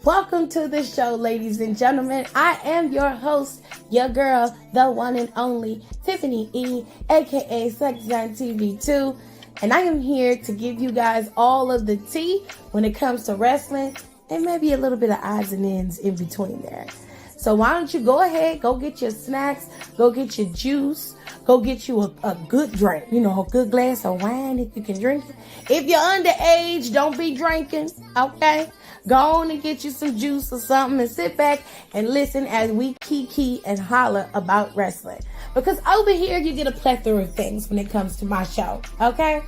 Welcome to the show, ladies and gentlemen. I am your host, your girl, the one and only Tiffany E, aka Sexline TV2, and I am here to give you guys all of the tea when it comes to wrestling and maybe a little bit of odds and ends in between there. So why don't you go ahead, go get your snacks, go get your juice, go get you a good drink, a good glass of wine if you can drink it. If you're underage, don't be drinking, okay? Go on and get you some juice or something and sit back and listen as we kiki and holler about wrestling. Because over here, you get a plethora of things when it comes to my show, okay?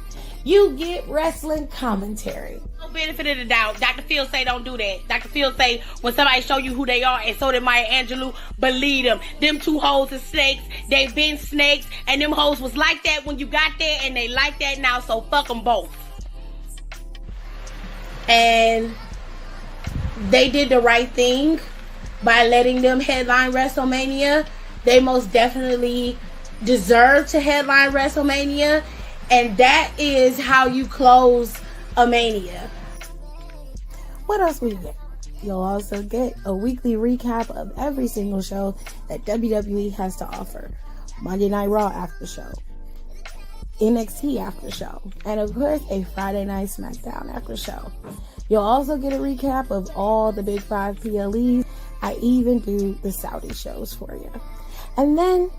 You get wrestling commentary. No benefit of the doubt. Dr. Phil say don't do that. Dr. Phil say when somebody show you who they are, and so did Maya Angelou, believe them. Them two hoes are snakes. They've been snakes, and them hoes was like that when you got there, and they like that now, so fuck them both. And they did the right thing by letting them headline WrestleMania. They most definitely deserve to headline WrestleMania. And that is how you close a Mania. What else we get? You'll also get a weekly recap of every single show that WWE has to offer. Monday Night Raw after show, NXT after show, and of course a Friday Night SmackDown after show. You'll also get a recap of all the Big 5 PLEs. I even do the Saudi shows for you. And then,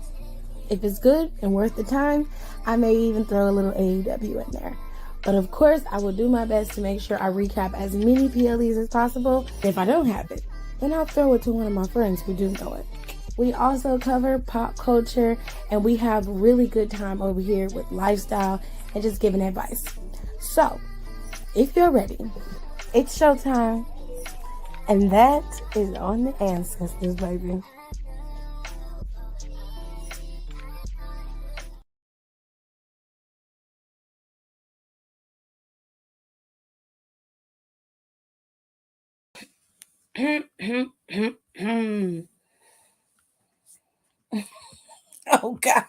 if it's good and worth the time, I may even throw a little AEW in there. But of course, I will do my best to make sure I recap as many PLEs as possible. If I don't have it, then I'll throw it to one of my friends who do know it. We also cover pop culture, and we have really good time over here with lifestyle and just giving advice. So, if you're ready, it's showtime. And that is on the Ancestors, baby. Oh God,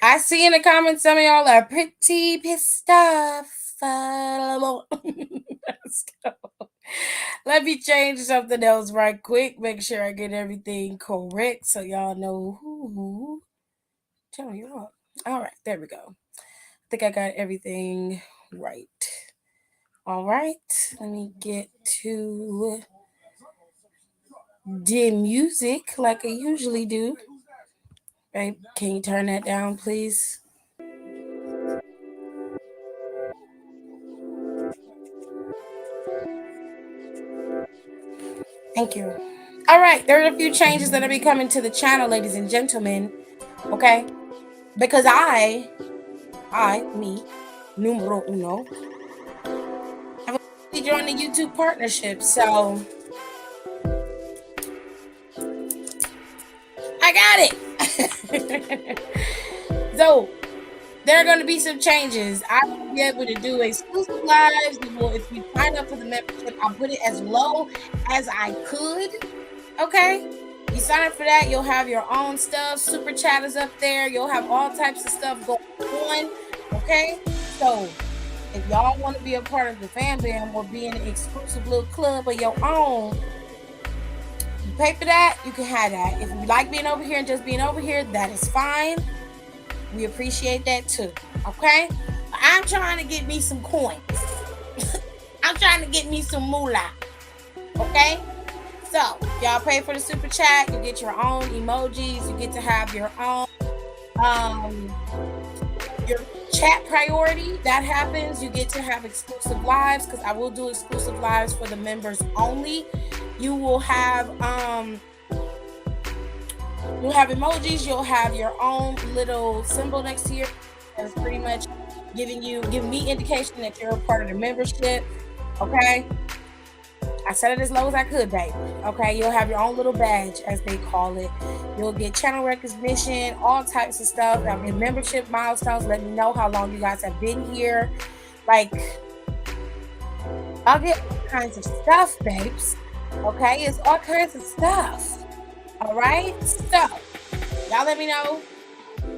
I see in the comments some of y'all are pretty pissed off. Let's go. Let me change something else right quick. Make sure I get everything correct so y'all know who. Tell you all. All right, there we go. I think I got everything right. All right, let me get to the music like I usually do. Babe, can you turn that down, please? Thank you. All right, there are a few changes that will be coming to the channel, ladies and gentlemen. Okay, because me, numero uno, have joined the YouTube partnership, so I got it. So there are going to be some changes. I will be able to do exclusive lives. If you sign up for the membership, I'll put it as low as I could. Okay? You sign up for that, you'll have your own stuff. Super chat is up there. You'll have all types of stuff going on. Okay? So if y'all want to be a part of the fan band or be in an exclusive little club of your own, you pay for that, you can have that. If you like being over here and just being over here, that is fine. We appreciate that too. Okay? I'm trying to get me some coins. I'm trying to get me some moolah. Okay? So, y'all pay for the super chat. You get your own emojis. You get to have your own your chat priority. That happens. You get to have exclusive lives because I will do exclusive lives for the members only. You will have you'll have emojis. You'll have your own little symbol next to you. That's pretty much giving me indication that you're a part of the membership. Okay? I set it as low as I could, babe. Okay, you'll have your own little badge, as they call it. You'll get channel recognition, all types of stuff. I mean, membership milestones. Let me know how long you guys have been here. Like, I'll get all kinds of stuff, babes. Okay, it's all kinds of stuff. All right, so y'all let me know.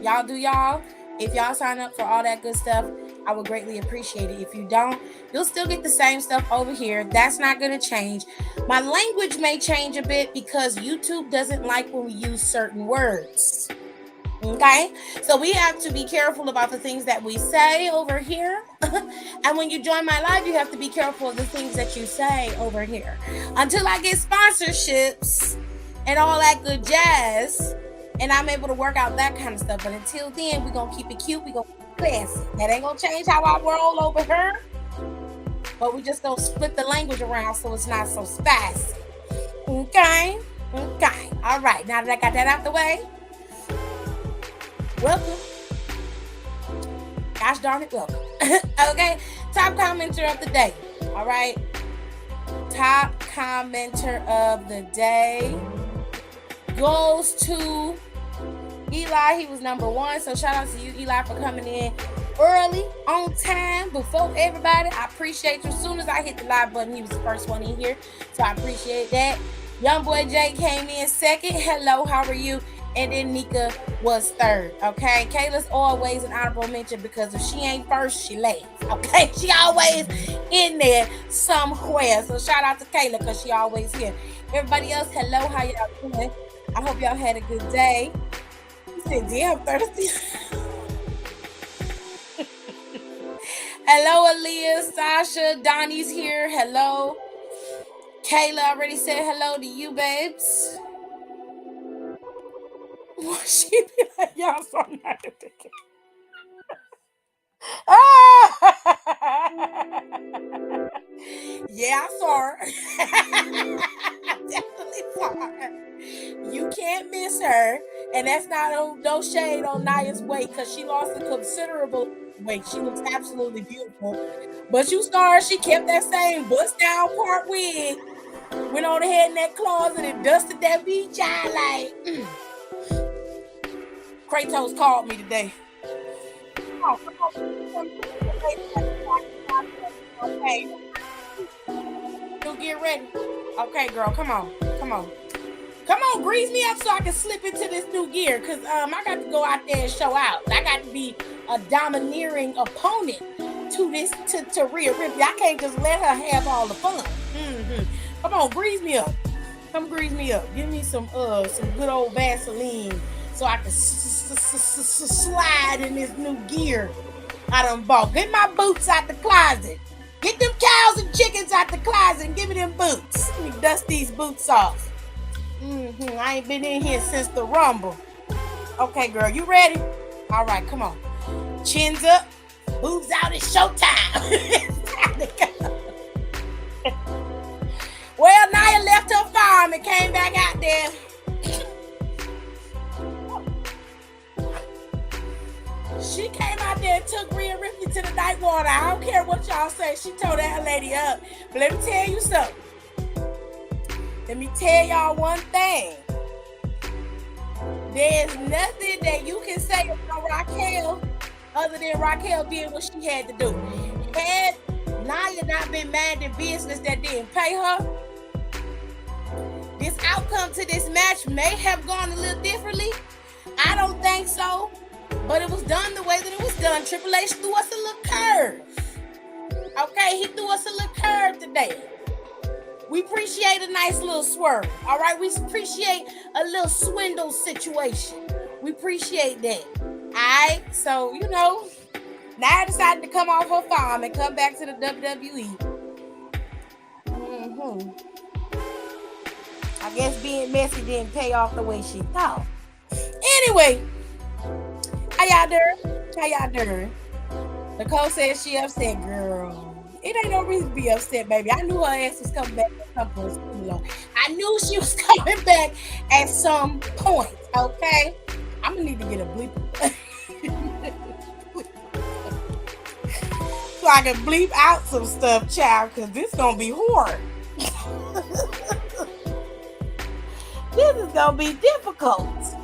Y'all do y'all. If y'all sign up for all that good stuff, I would greatly appreciate it. If you don't, you'll still get the same stuff over here. That's not going to change. My language may change a bit because YouTube doesn't like when we use certain words. Okay, so we have to be careful about the things that we say over here. And when you join my live, you have to be careful of the things that you say over here. Until I get sponsorships and all that good jazz, and I'm able to work out that kind of stuff. But until then, we're going to keep it cute. We're going to keep it classy. That ain't going to change how I roll over here. But we just going to split the language around so it's not so spicy. Okay? Okay. All right. Now that I got that out the way, welcome. Gosh darn it, welcome. Okay, top commenter of the day. All right. Top commenter of the day goes to Eli. He was number 1. So shout out to you, Eli, for coming in early, on time, before everybody. I appreciate you. As soon as I hit the live button, he was the first one in here. So I appreciate that. Young boy Jay came in second. Hello, how are you? And then Nika was third. Okay, Kayla's always an honorable mention because if she ain't first, she last. Okay, she always in there somewhere. So shout out to Kayla because she always here. Everybody else, hello, how y'all doing? I hope y'all had a good day. He said, damn, thirsty. Hello, Aaliyah, Sasha, Donnie's here. Hello. Kayla already said hello to you, babes. She be like, y'all so nice. Yeah, I saw her. Definitely saw her. You can't miss her. And that's not no shade on Naya's weight because she lost a considerable weight. She looks absolutely beautiful. But you saw her, she kept that same bust down part wig. Went on ahead in that closet and dusted that beach eye like... Kratos called me today. Okay. You get ready. Okay, girl, come on. Come on. Come on, grease me up so I can slip into this new gear. Because I got to go out there and show out. I got to be a domineering opponent to this, to Rhea Ripley. I can't just let her have all the fun. Come on, grease me up. Come grease me up. Give me some good old Vaseline so I can slide in this new gear I done bought. Get my boots out the closet. Get them cows and chickens out the closet and give me them boots. Let me dust these boots off. I ain't been in here since the Rumble. Okay, girl, you ready? All right, come on. Chins up, boobs out, it's showtime. It's time to go. Well, Nia left her farm and came back out there. She came out there and took Rhea Ripley to the night water. I don't care what y'all say. She told that lady up. But let me tell you something. Let me tell y'all one thing. There's nothing that you can say about Raquel other than Raquel did what she had to do. Had Nia not been mad at business that didn't pay her, this outcome to this match may have gone a little differently. I don't think so. But it was done the way that it was done. Triple H threw us a little curve. Okay, he threw us a little curve today. We appreciate a nice little swerve. All right, we appreciate a little swindle situation. We appreciate that. All right, so, you know, now I decided to come off her farm and come back to the WWE. I guess being messy didn't pay off the way she thought. Anyway. How y'all doing? Nicole says she upset, girl. It ain't no reason to be upset, baby. I knew her ass was coming back at some point. I knew she was coming back at some point, okay? I'm gonna need to get a bleep. So I can bleep out some stuff, child, because this is gonna be hard. This is gonna be difficult.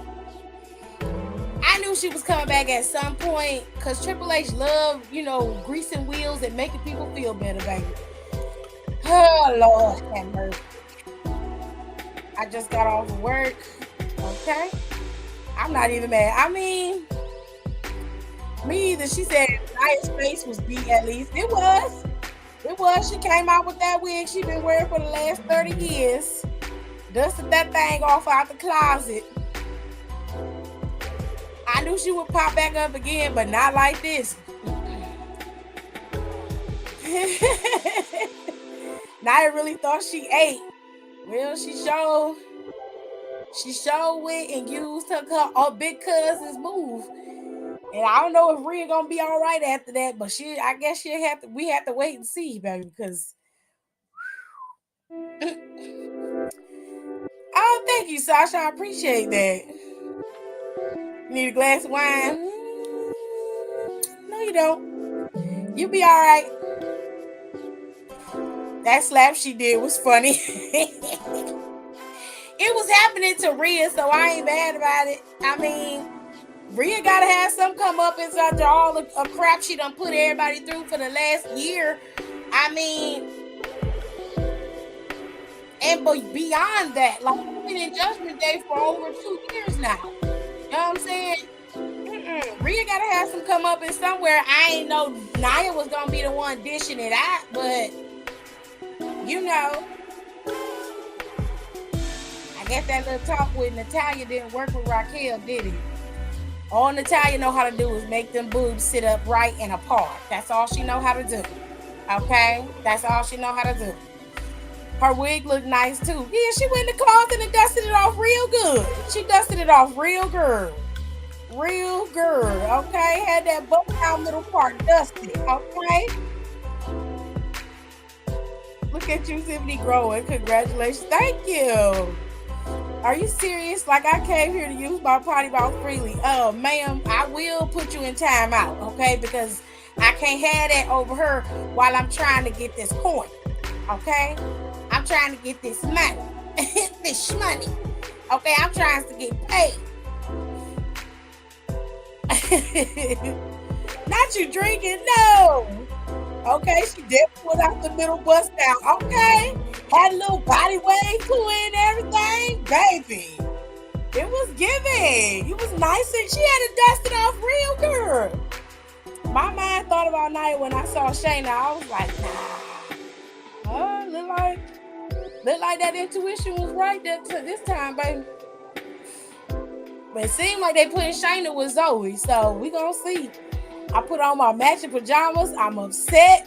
I knew she was coming back at some point because Triple H loved, greasing wheels and making people feel better, baby. Oh, Lord, have mercy. I just got off of work, okay? I'm not even mad. I mean, Me either. She said Nia's face was beat at least. It was. It was. She came out with that wig she been wearing for the last 30 years. Dusted that thing off out the closet. I knew she would pop back up again, but not like this. Nia really thought she ate. Well, she showed went and used her big cousin's move. And I don't know if Rhea gonna be all right after that, but I guess we have to wait and see, baby, because oh, thank you, Sasha. I appreciate that. You need a glass of wine? No, you don't. You be all right. That slap she did was funny. It was happening to Rhea, so I ain't mad about it. I mean, Rhea gotta have some come up after all the crap she done put everybody through for the last year. I mean, and but beyond that, like we've been in Judgment Day for over 2 years now. You know what I'm saying? Rhea gotta have some come up in somewhere. I ain't know Nia was gonna be the one dishing it out, but you know, I guess that little talk with Natalya didn't work with Raquel, did it? All Natalya know how to do is make them boobs sit up right and apart. That's all she know how to do. Okay? That's all she know how to do. Her wig looked nice too. Yeah, she went in the closet and dusted it off real good. She dusted it off real good. Real good. Okay? Had that bust out middle part dusted. Okay? Look at you, Tiffany, growing. Congratulations. Thank you. Are you serious? Like I came here to use my potty mouth freely. Ma'am, I will put you in timeout, okay? Because I can't have that over her while I'm trying to get this coin, okay? I'm trying to get this money, this money, okay? I'm trying to get paid. Not you drinking, no. Okay, she did pull out the middle bust down. Okay, had a little body wave to it and everything, baby. It was giving. It was nice, and she had to dust it off real good. My mind thought about Nia when I saw Shayna. I was like, nah. Look like that intuition was right this time, baby. But it seemed like they putting Shayna with Zoe, so we gonna see. I put on my matching pajamas. I'm upset.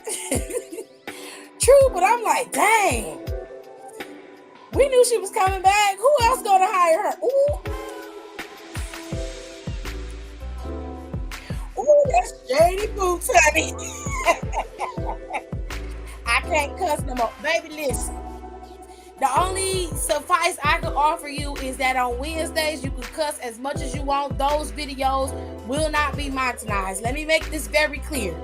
True, but I'm like, dang. We knew she was coming back. Who else gonna hire her? Ooh, that's Shady Boots, honey. I can't cuss no more. Baby, listen. The only suffice I can offer you is that on Wednesdays, you can cuss as much as you want. Those videos will not be monetized. Let me make this very clear.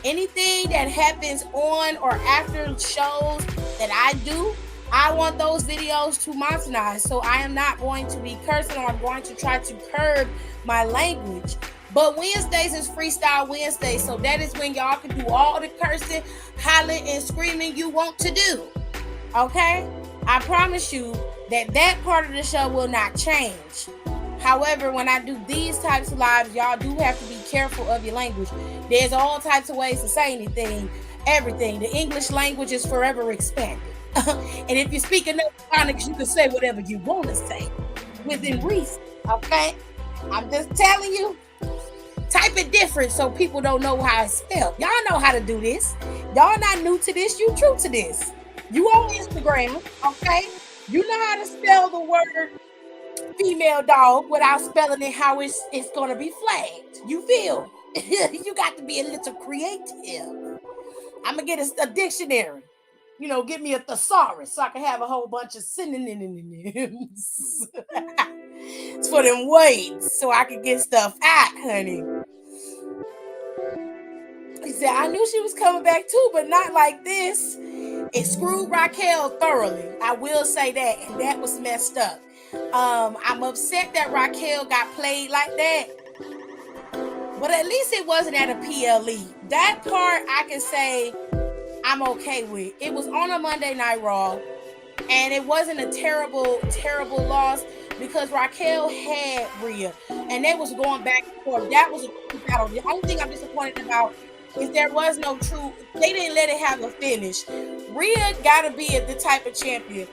Anything that happens on or after shows that I do, I want those videos to monetize. So I am not going to be cursing, or I'm going to try to curb my language. But Wednesdays is Freestyle Wednesday. So that is when y'all can do all the cursing, hollering, and screaming you want to do. Okay? I promise you that part of the show will not change. However, when I do these types of lives, y'all do have to be careful of your language. There's all types of ways to say anything, everything. The English language is forever expanded. And if you speak enough phonics, you can say whatever you want to say within reason, okay? I'm just telling you, type it different so people don't know how it's spelled. Y'all know how to do this. Y'all not new to this, you true to this. You on Instagram, okay? You know how to spell the word female dog without spelling it how it's going to be flagged. You feel? You got to be a little creative. I'm going to get a dictionary. You know, give me a thesaurus so I can have a whole bunch of synonyms. It's for them words so I can get stuff out, honey. He said, I knew she was coming back too, but not like this. It screwed Raquel thoroughly. I will say that, and that was messed up. I'm upset that Raquel got played like that, but at least it wasn't at a PLE. That part I can say I'm okay with. It was on a Monday Night Raw, and it wasn't a terrible, terrible loss. because Raquel had Rhea, and they was going back and forth. That was a true battle. The only thing I'm disappointed about is there was no true. They didn't let it have a finish. Rhea gotta be the type of champion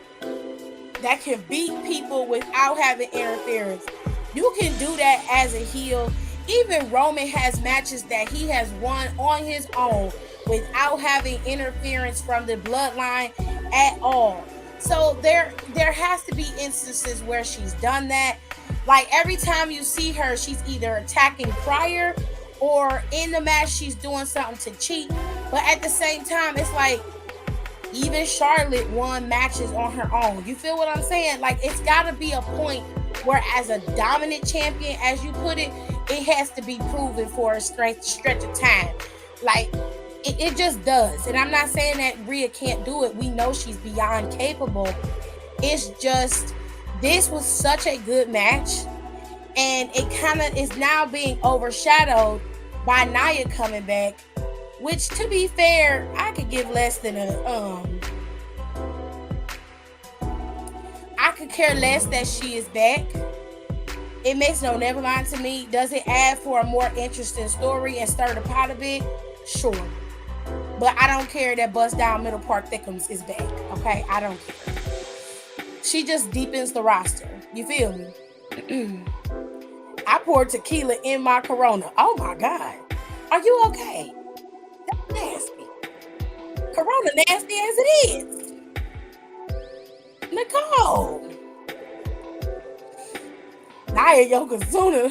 that can beat people without having interference. You can do that as a heel. Even Roman has matches that he has won on his own without having interference from the bloodline at all. So there has to be instances where she's done that. Like every time you see her, she's either attacking prior or in the match she's doing something to cheat. But at the same time, it's like even Charlotte won matches on her own. You feel what I'm saying? Like it's got to be a point where as a dominant champion, as you put it, it has to be proven for a stretch of time. Like it just does. And I'm not saying that Rhea can't do it. We know she's beyond capable. It's just, this was such a good match. And it kind of is now being overshadowed by Nia coming back. Which, to be fair, I could give less than I could care less that she is back. It makes no never mind to me. Does it add for a more interesting story and stir the pot a bit? Sure. But I don't care that Bust Down Middle Park Thickums is back. Okay? I don't care. She just deepens the roster. You feel me? I poured tequila in my Corona. Oh my God. Are you okay? That's nasty. Corona nasty as it is. Nicole. Nia Yokozuna.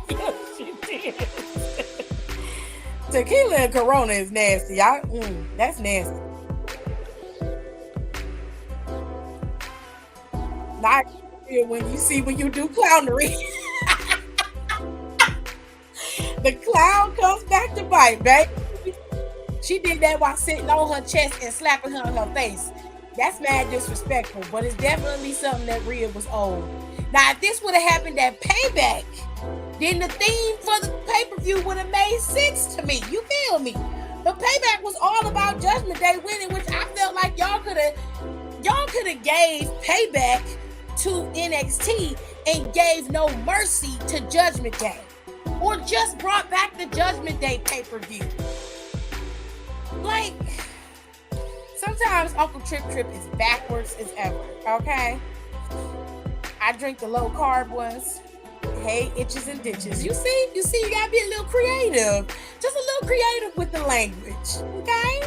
Yes, she did. Tequila and Corona is nasty. That's nasty. Nia, when you do clownery. The clown comes back to bite, babe. She did that while sitting on her chest and slapping her in her face. That's mad disrespectful, but it's definitely something that Rhea was owed. Now, if this would have happened at Payback, then the theme for the pay-per-view would have made sense to me. You feel me? But Payback was all about Judgment Day winning, which I felt like y'all could have gave Payback to NXT and gave No Mercy to Judgment Day. Or just brought back the Judgment Day pay-per-view. Like, sometimes Uncle Trip is backwards as ever, okay? I drink the low-carb ones. Hey, itches and ditches. You see, you gotta be a little creative. Just a little creative with the language, okay?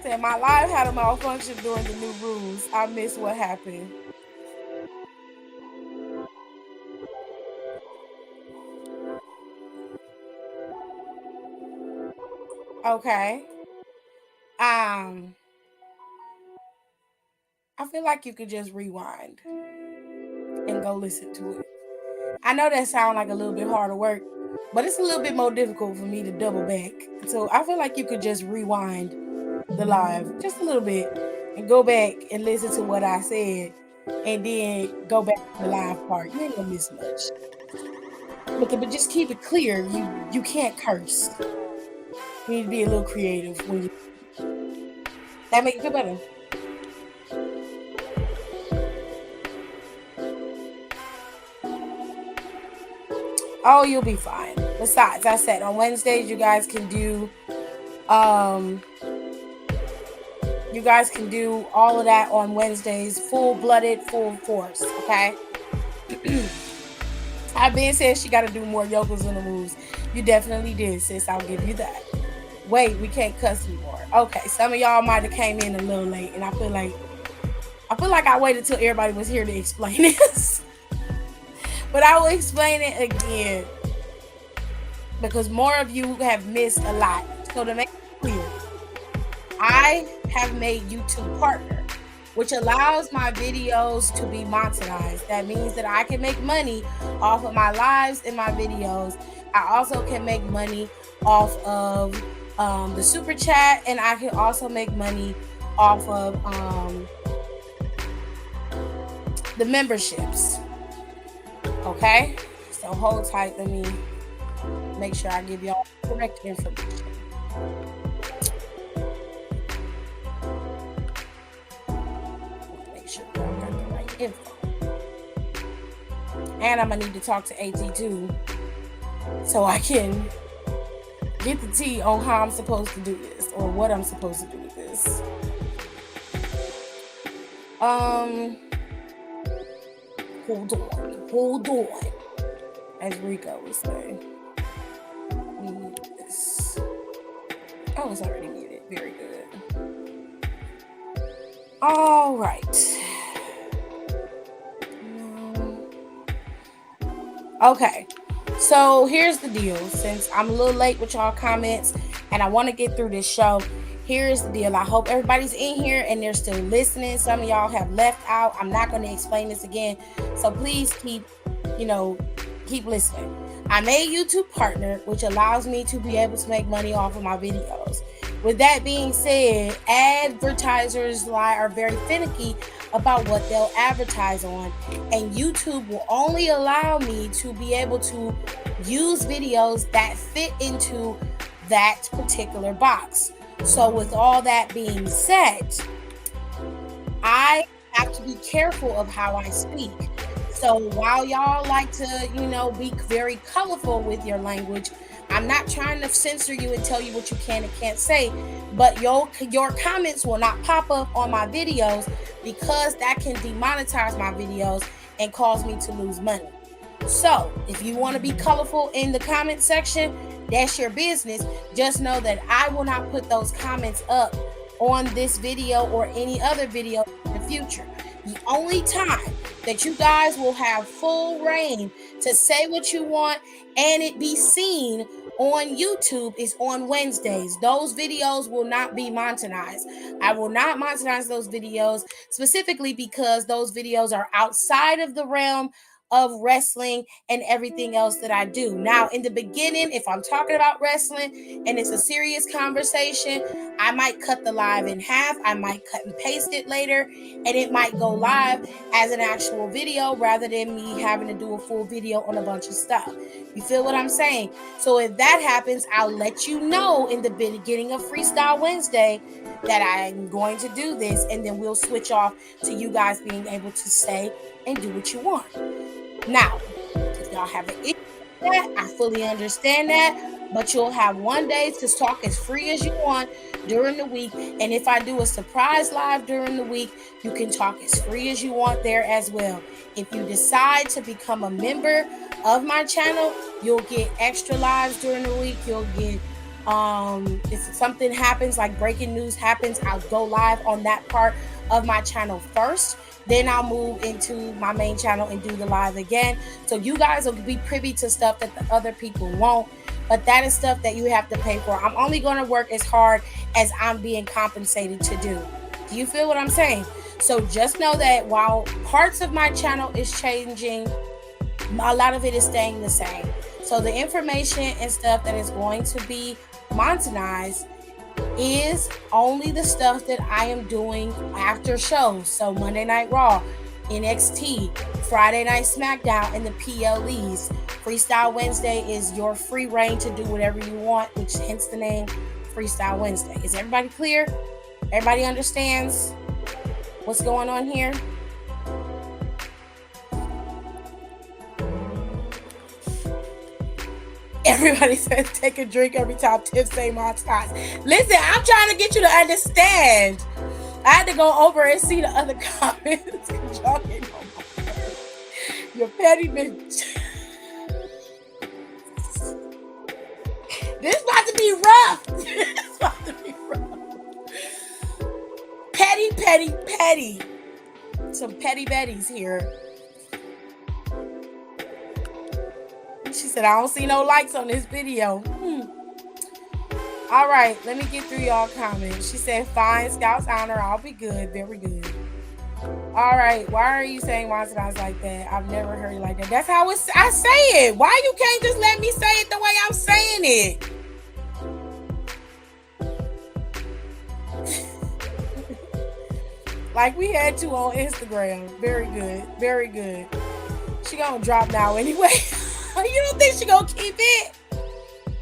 Said my live had a malfunction during the new rules. I missed what happened. Okay. I feel like you could just rewind and go listen to it. I know that sounds like a little bit harder work, but it's a little bit more difficult for me to double back. So I feel like you could just rewind the live just a little bit and go back and listen to what I said and then go back to the live part. You ain't gonna miss much. But just keep it clear. You can't curse. You need to be a little creative when you. That make you feel better. Oh, you'll be fine. Besides, I said on Wednesdays you guys can do all of that on Wednesdays, full-blooded, full force, okay? I've been saying she got to do more Yokozuna moves. You definitely did, sis. I'll give you that. Wait, we can't cuss anymore. Okay, some of y'all might have came in a little late, and I feel like I waited till everybody was here to explain this. But I will explain it again because more of you have missed a lot. So to make it clear, I have made YouTube Partner, which allows my videos to be monetized. That means that I can make money off of my lives and my videos. I also can make money off of the super chat, and I can also make money off of the memberships. Okay, so hold tight. Let me make sure I give y'all correct information. info. And I'm gonna need to talk to AT too, so I can get the tea on how I'm supposed to do this, or what I'm supposed to do with this. Hold on, as Rico would say. We need this. Oh, it's already muted. Very good. All right. Okay. So here's the deal. Since I'm a little late with y'all comments and I want to get through this show, here's the deal. I hope everybody's in here and they're still listening. Some of y'all have left out. I'm not going to explain this again. So please keep listening. I'm a YouTube partner, which allows me to be able to make money off of my videos. With that being said, advertisers are very finicky about what they'll advertise on, and YouTube will only allow me to be able to use videos that fit into that particular box. So with all that being said, I have to be careful of how I speak. So while y'all like to, be very colorful with your language, I'm not trying to censor you and tell you what you can and can't say, but your comments will not pop up on my videos, because that can demonetize my videos and cause me to lose money. So if you want to be colorful in the comment section, that's your business. Just know that I will not put those comments up on this video or any other video in the future. The only time that you guys will have full reign to say what you want and it be seen on YouTube is on Wednesdays. Those videos will not be monetized. I will not monetize those videos, specifically because those videos are outside of the realm of wrestling and everything else that I do. Now, in the beginning, if I'm talking about wrestling and it's a serious conversation, I might cut the live in half. I might cut and paste it later, and it might go live as an actual video rather than me having to do a full video on a bunch of stuff. You feel what I'm saying? So if that happens, I'll let you know in the beginning of Freestyle Wednesday that I'm going to do this, and then we'll switch off to you guys being able to say and do what you want. Now, if y'all have an issue with that, I fully understand that, but you'll have one day to talk as free as you want during the week. And if I do a surprise live during the week, you can talk as free as you want there as well. If you decide to become a member of my channel, you'll get extra lives during the week. You'll get, if something happens, like breaking news happens, I'll go live on that part of my channel first. Then I'll move into my main channel and do the live again. So you guys will be privy to stuff that the other people won't. But that is stuff that you have to pay for. I'm only going to work as hard as I'm being compensated to do. Do you feel what I'm saying? So just know that while parts of my channel is changing, a lot of it is staying the same. So the information and stuff that is going to be monetized is only the stuff that I am doing after shows. So Monday Night Raw, NXT, Friday Night SmackDown, and the PLEs. Freestyle Wednesday is your free reign to do whatever you want, which hence the name Freestyle Wednesday. Is everybody clear? Everybody understands what's going on here? Everybody says take a drink every time Tiff say my ties. Listen, I'm trying to get you to understand. I had to go over and see the other comments. Y'all get on my nerves. Your petty bitch. This about to be rough. This about to be rough. Petty, petty, petty. Some petty betties here. She said, I don't see no likes on this video. All right, let me get through y'all comments. She said, fine, Scout's honor. I'll be good. Very good. All right, why are you saying monetized like that? I've never heard it like that. That's how I say it. Why you can't just let me say it the way I'm saying it? Like we had to on Instagram. Very good. Very good. She gonna drop now anyway. You don't think she gonna keep it?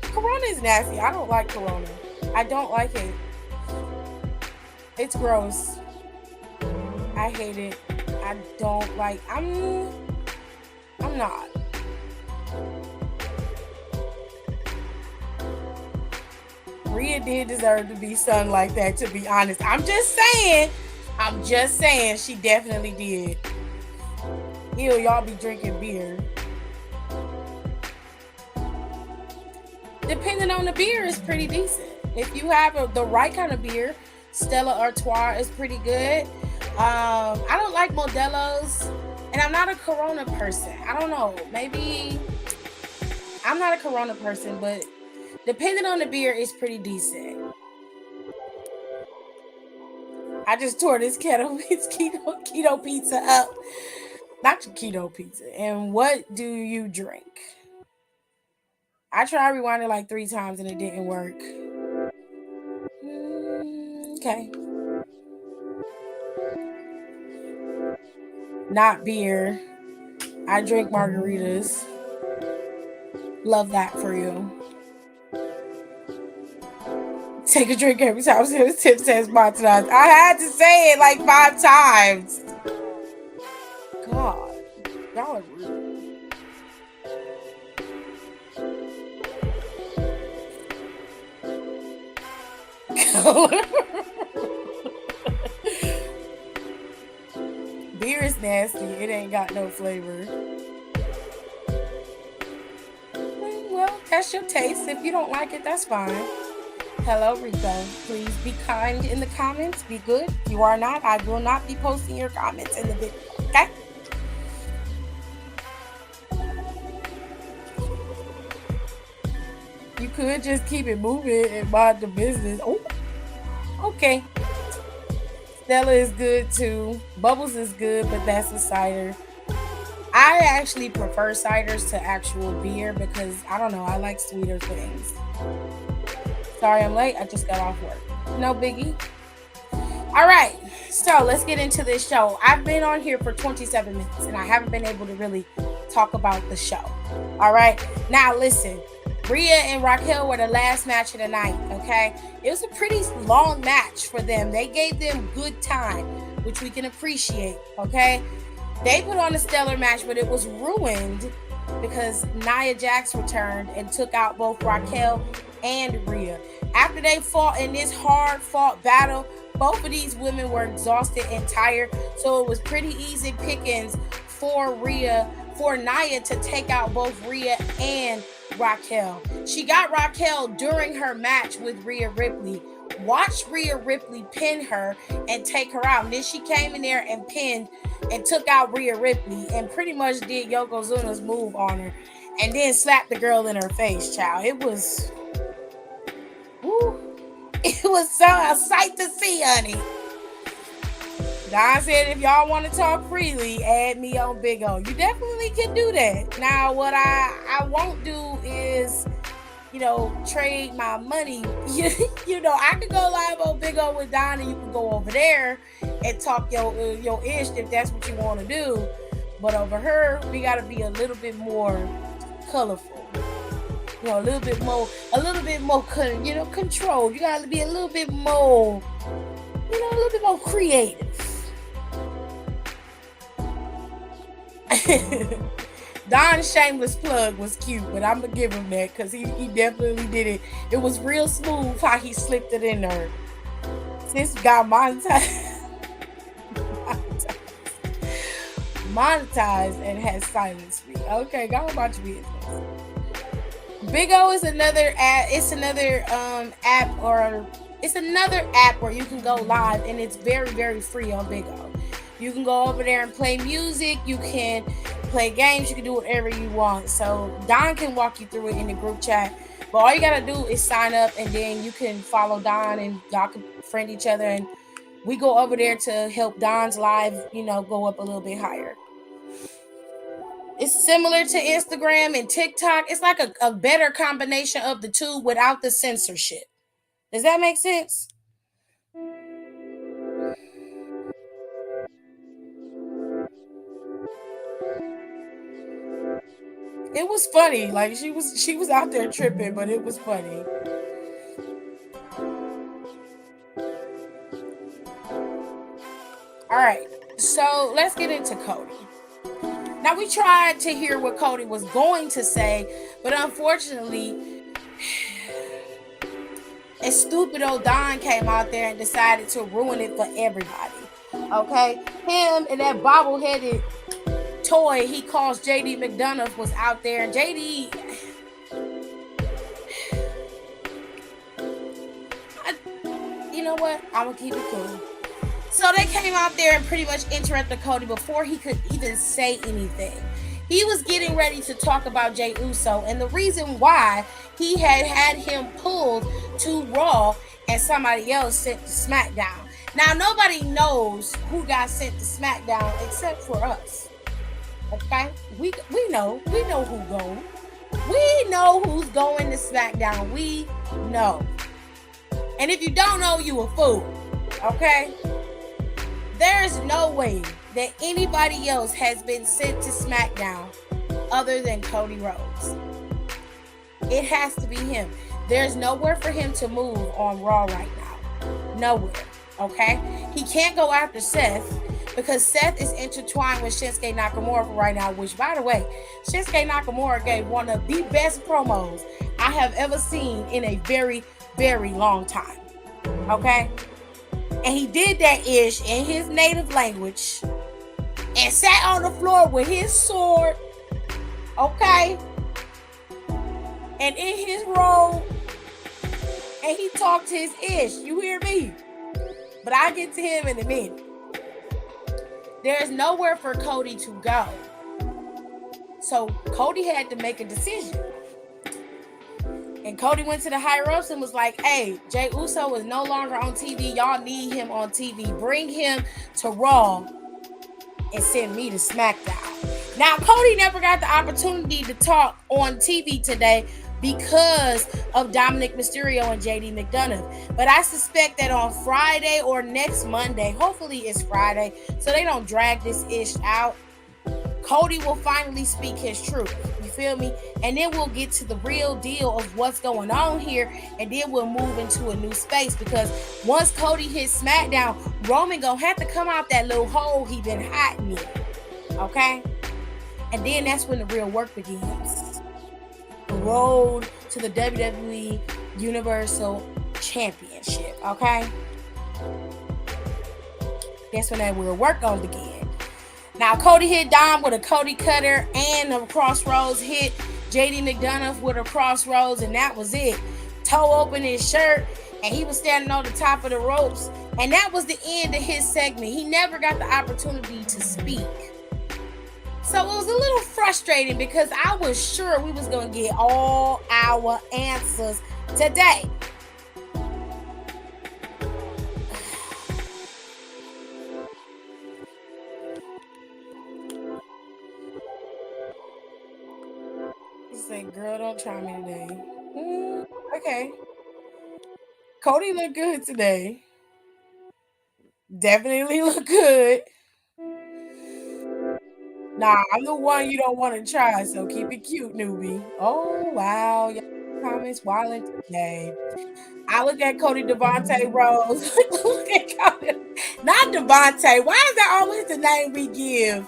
Corona is nasty. I don't like Corona. I don't like it. It's gross. I hate it. I don't like. I'm not. Rhea did deserve to be sung like that, to be honest. I'm just saying she definitely did. Ew, y'all be drinking beer. Depending on the beer, is pretty decent. If you have the right kind of beer, Stella Artois is pretty good. I don't like Modelo's, and I'm not a Corona person. I don't know. Maybe I'm not a Corona person, but depending on the beer, it's pretty decent. I just tore this keto pizza up. Not your keto pizza. And what do you drink? I tried rewinding like 3 times and it didn't work. Okay. Not beer. I drink margaritas. Love that for you. Take a drink every time Tip says montage. I had to say it like 5 times. God, y'all are rude. Beer is nasty. It ain't got no flavor. Well, that's your taste. If you don't like it, that's fine. Hello, Rico. Please be kind in the comments. Be good. If you are not, I will not be posting your comments in the video. Okay? You could just keep it moving and mind the business. Oh, okay. Stella is good too. Bubbles is good, but that's a cider. I actually prefer ciders to actual beer because, I don't know, I like sweeter things. Sorry I'm late. I just got off work. No biggie. All right. So let's get into this show. I've been on here for 27 minutes and I haven't been able to really talk about the show. All right. Now listen. Rhea and Raquel were the last match of the night, okay? It was a pretty long match for them. They gave them good time, which we can appreciate, okay? They put on a stellar match, but it was ruined because Nia Jax returned and took out both Raquel and Rhea. After they fought in this hard-fought battle, both of these women were exhausted and tired, so it was pretty easy pickings for Nia to take out both Rhea and Raquel. She got Raquel during her match with Rhea Ripley. Watch Rhea Ripley pin her and take her out. And then she came in there and pinned and took out Rhea Ripley and pretty much did Yokozuna's move on her and then slapped the girl in her face, child. It was a sight to see, honey. Don said if y'all want to talk freely, add me on Big O. You definitely can do that. Now, what I won't do is, trade my money. I could go live on Big O with Don and you can go over there and talk your ish if that's what you want to do. But over here, we got to be a little bit more colorful. A little bit more controlled. You got to be a little bit more, a little bit more creative. Don's shameless plug was cute, but I'm gonna give him that because he definitely did it. It was real smooth how he slipped it in there. Sis got monetized and has silenced me. Okay, go about your business. Big O is another app. It's another app where you can go live, and it's very, very free on Big O. You can go over there and play music. You can play games. You can do whatever you want. So Don can walk you through it in the group chat. But all you got to do is sign up, and then you can follow Don, and y'all can friend each other. And we go over there to help Don's live, go up a little bit higher. It's similar to Instagram and TikTok. It's like a better combination of the two without the censorship. Does that make sense? It was funny. Like she was out there tripping, but it was funny. All right. So let's get into Cody. Now, we tried to hear what Cody was going to say, but unfortunately, a stupid old Don came out there and decided to ruin it for everybody. Okay? Him and that bobbleheaded toy he calls JD McDonough was out there, and JD... you know what? I'm going to keep it cool. So they came out there and pretty much interrupted Cody before he could even say anything. He was getting ready to talk about Jey Uso and the reason why he had him pulled to Raw and somebody else sent to SmackDown. Now, nobody knows who got sent to SmackDown except for us. Okay? We know. We know who going. We know who's going to SmackDown. We know. And if you don't know, you a fool. Okay? There's no way that anybody else has been sent to SmackDown other than Cody Rhodes. It has to be him. There's nowhere for him to move on Raw right now. Nowhere. Okay? He can't go after Seth because Seth is intertwined with Shinsuke Nakamura for right now, which, by the way, Shinsuke Nakamura gave one of the best promos I have ever seen in a very, very long time. Okay? And he did that ish in his native language and sat on the floor with his sword, okay, and in his robe, and he talked his ish. You hear me? But I'll get to him in a minute. There's nowhere for Cody to go. So Cody had to make a decision. And Cody went to the higher ups and was like, hey, Jey Uso is no longer on TV. Y'all need him on TV. Bring him to Raw and send me to SmackDown. Now, Cody never got the opportunity to talk on TV today because of Dominic Mysterio and JD McDonough. But I suspect that on Friday or next Monday, hopefully it's Friday, so they don't drag this ish out, Cody will finally speak his truth. You feel me? And then we'll get to the real deal of what's going on here, and then we'll move into a new space, because once Cody hits SmackDown, Roman gonna have to come out that little hole he been hiding in. Okay? And then that's when the real work begins. The road to the WWE Universal Championship. Okay? That's when that real work gonna begin. Now, Cody hit Dom with a Cody cutter and a crossroads, hit JD McDonough with a crossroads, and that was it. Toe open his shirt, and he was standing on the top of the ropes, and that was the end of his segment. He never got the opportunity to speak. So it was a little frustrating because I was sure we was going to get all our answers today. Girl, don't try me today. Okay. Cody looked good today. Definitely look good. Nah, I'm the one you don't want to try, so keep it cute, newbie. Oh, wow. Your comments wilding today. I look at Cody Devontae Rose. Look at Cody. Not Devontae. Why is that always the name we give?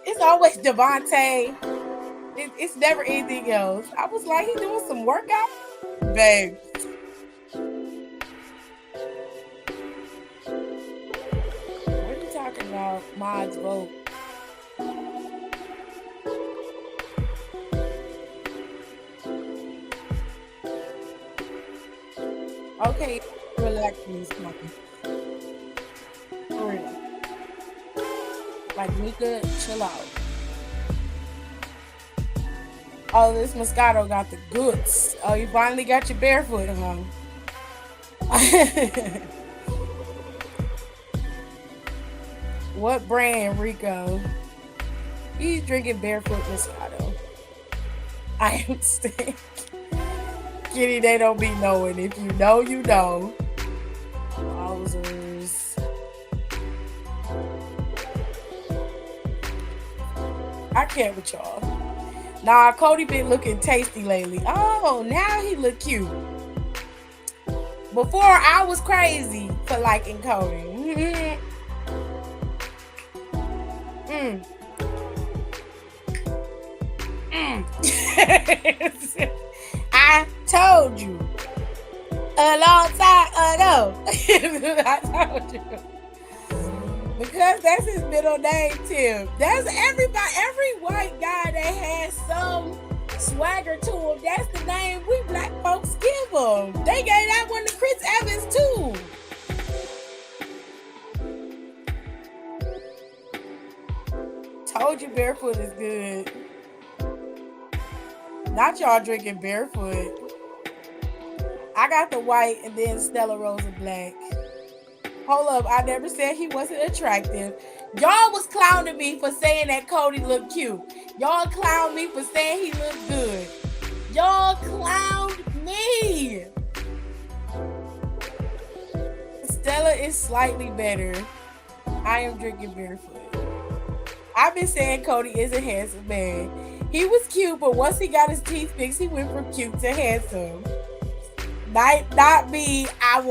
It's always Devontae. It's never anything else. I was like, he doing some workout? Babe. What are you talking about? Mods vote. Okay, relax, please, smoking. For real. Like, Mika, chill out. Oh, this Moscato got the goods. Oh, you finally got your barefoot, huh? What brand, Rico? He's drinking barefoot Moscato. I understand. Kitty, they don't be knowing. If you know, you know. Wowzers. I can't with y'all. Nah, Cody been looking tasty lately. Oh, now he look cute. Before, I was crazy for liking Cody. I told you a long time ago. I told you. Because that's his middle name, Tim. That's everybody, every white guy that has some swagger to him, that's the name we black folks give him. They gave that one to Chris Evans too. Told you barefoot is good. Not y'all drinking barefoot. I got the white and then Stella Rosa black. Hold up, I never said he wasn't attractive. Y'all was clowning me for saying that Cody looked cute. Y'all clowned me for saying he looked good. Y'all clowned me. Stella is slightly better. I am drinking barefoot. I've been saying Cody is a handsome man. He was cute, but once he got his teeth fixed, he went from cute to handsome. Not me. I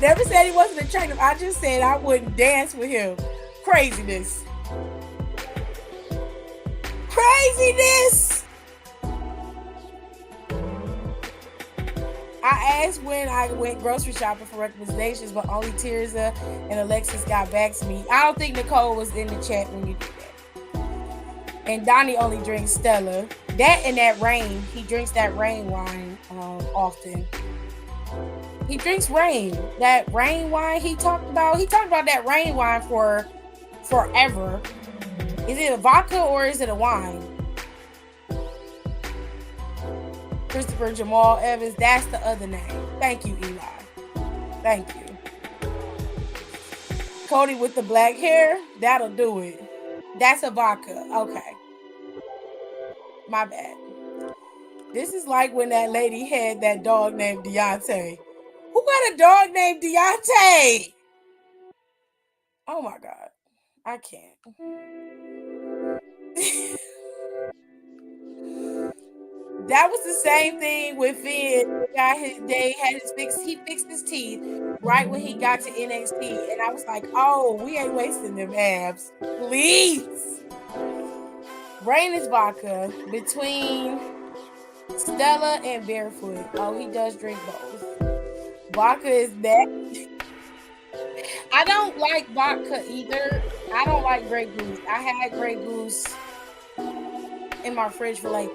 never said he wasn't attractive. I just said I wouldn't dance with him. Craziness. Craziness. I asked when I went grocery shopping for recommendations, but only Tirza and Alexis got back to me. I don't think Nicole was in the chat when you did that. And Donnie only drinks Stella. That and that rain. He drinks that rain wine often. He drinks rain. That rain wine he talked about that rain wine for forever. Is it a vodka or is it a wine? Christopher Jamal Evans, that's the other name. Thank you, Eli. Thank you. Cody with the black hair, that'll do it. That's a vodka. Okay. My bad. This is like when that lady had that dog named Deontay. Who got a dog named Deontay? Oh my God. I can't. That was the same thing with Finn. He fixed his teeth right when he got to NXT. And I was like, oh, we ain't wasting them abs. Please. Rain is vodka between Stella and Barefoot. Oh, he does drink both. Vodka is that. I don't like vodka either. I don't like Grey Goose. I had Grey Goose in my fridge for like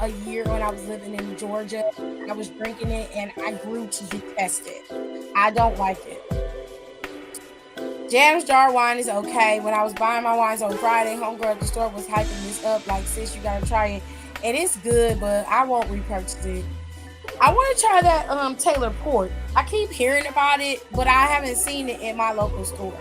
a year when I was living in Georgia. I was drinking it and I grew to detest it. I don't like it. Jam's jar wine is okay. When I was buying my wines on Friday, homegirl at the store was hyping this up like, sis, you gotta try it. And it's good, but I won't repurchase it. I want to try that Taylor Port. I keep hearing about it, but I haven't seen it in my local store.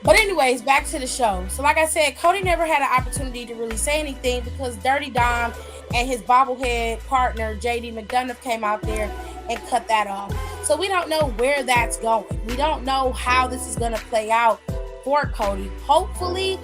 But anyways, back to the show. So like I said, Cody never had an opportunity to really say anything because Dirty Dom and his bobblehead partner, JD McDonough, came out there and cut that off. So we don't know where that's going. We don't know how this is going to play out for Cody. Hopefully,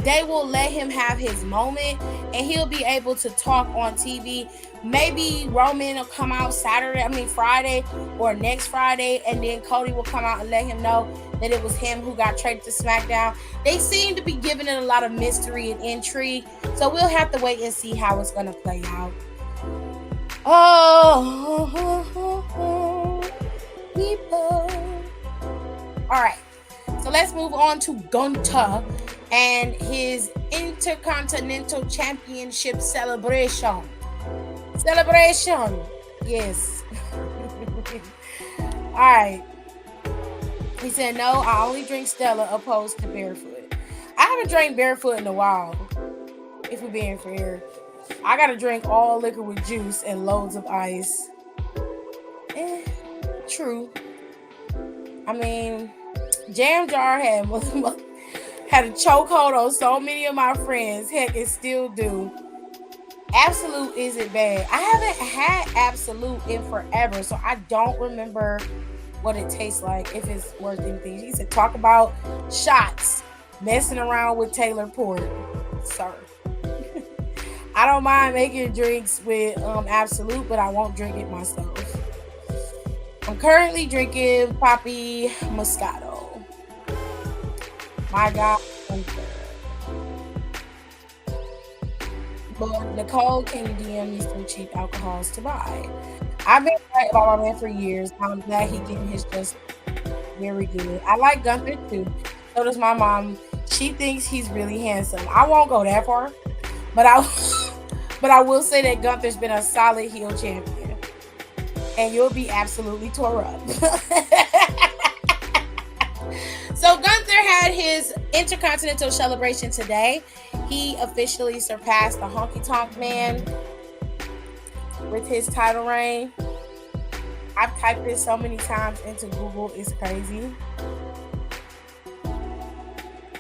they will let him have his moment and he'll be able to talk on TV. Maybe Roman will come out Friday or next Friday, and then Cody will come out and let him know that it was him who got traded to SmackDown. They seem to be giving it a lot of mystery and intrigue, so we'll have to wait and see how it's going to play out. People. All right, so let's move on to Gunther and his Intercontinental Championship celebration. Yes. All right. He said, no, I only drink Stella opposed to Barefoot. I haven't drank Barefoot in a while, if we're being fair. I got to drink all liquor with juice and loads of ice. True. I mean, Jam Jar had a chokehold on so many of my friends. Heck, it still do. Absolute isn't bad. I haven't had Absolute in forever, so I don't remember what it tastes like, if it's worth anything. He said, talk about shots, messing around with Taylor Port. Sir. I don't mind making drinks with Absolute, but I won't drink it myself. I'm currently drinking Papi Moscato. My God. Gunther. But Nicole, can you DM me some cheap alcohols to buy? I've been right about my man for years. I'm glad he getting his just very good. I like Gunther too. So does my mom. She thinks he's really handsome. I won't go that far, but I but I will say that Gunther's been a solid heel champion. And you'll be absolutely tore up. So Gunther had his Intercontinental celebration today. He officially surpassed the Honky Tonk Man with his title reign. I've typed this so many times into Google, it's crazy.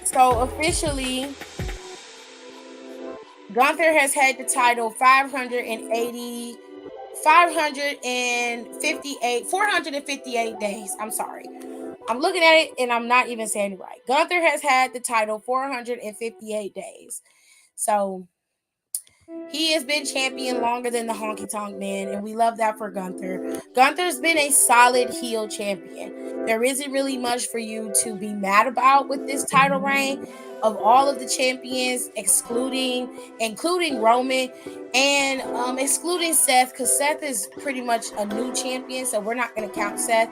So officially, Gunther has had the title 458 days. I'm sorry. I'm looking at it and I'm not even saying it right. Gunther has had the title 458 days. So he has been champion longer than the Honky Tonk Man, and we love that for Gunther. Gunther's been a solid heel champion. There isn't really much for you to be mad about with this title reign. Of all of the champions, including Roman and excluding Seth, because Seth is pretty much a new champion, so we're not going to count Seth.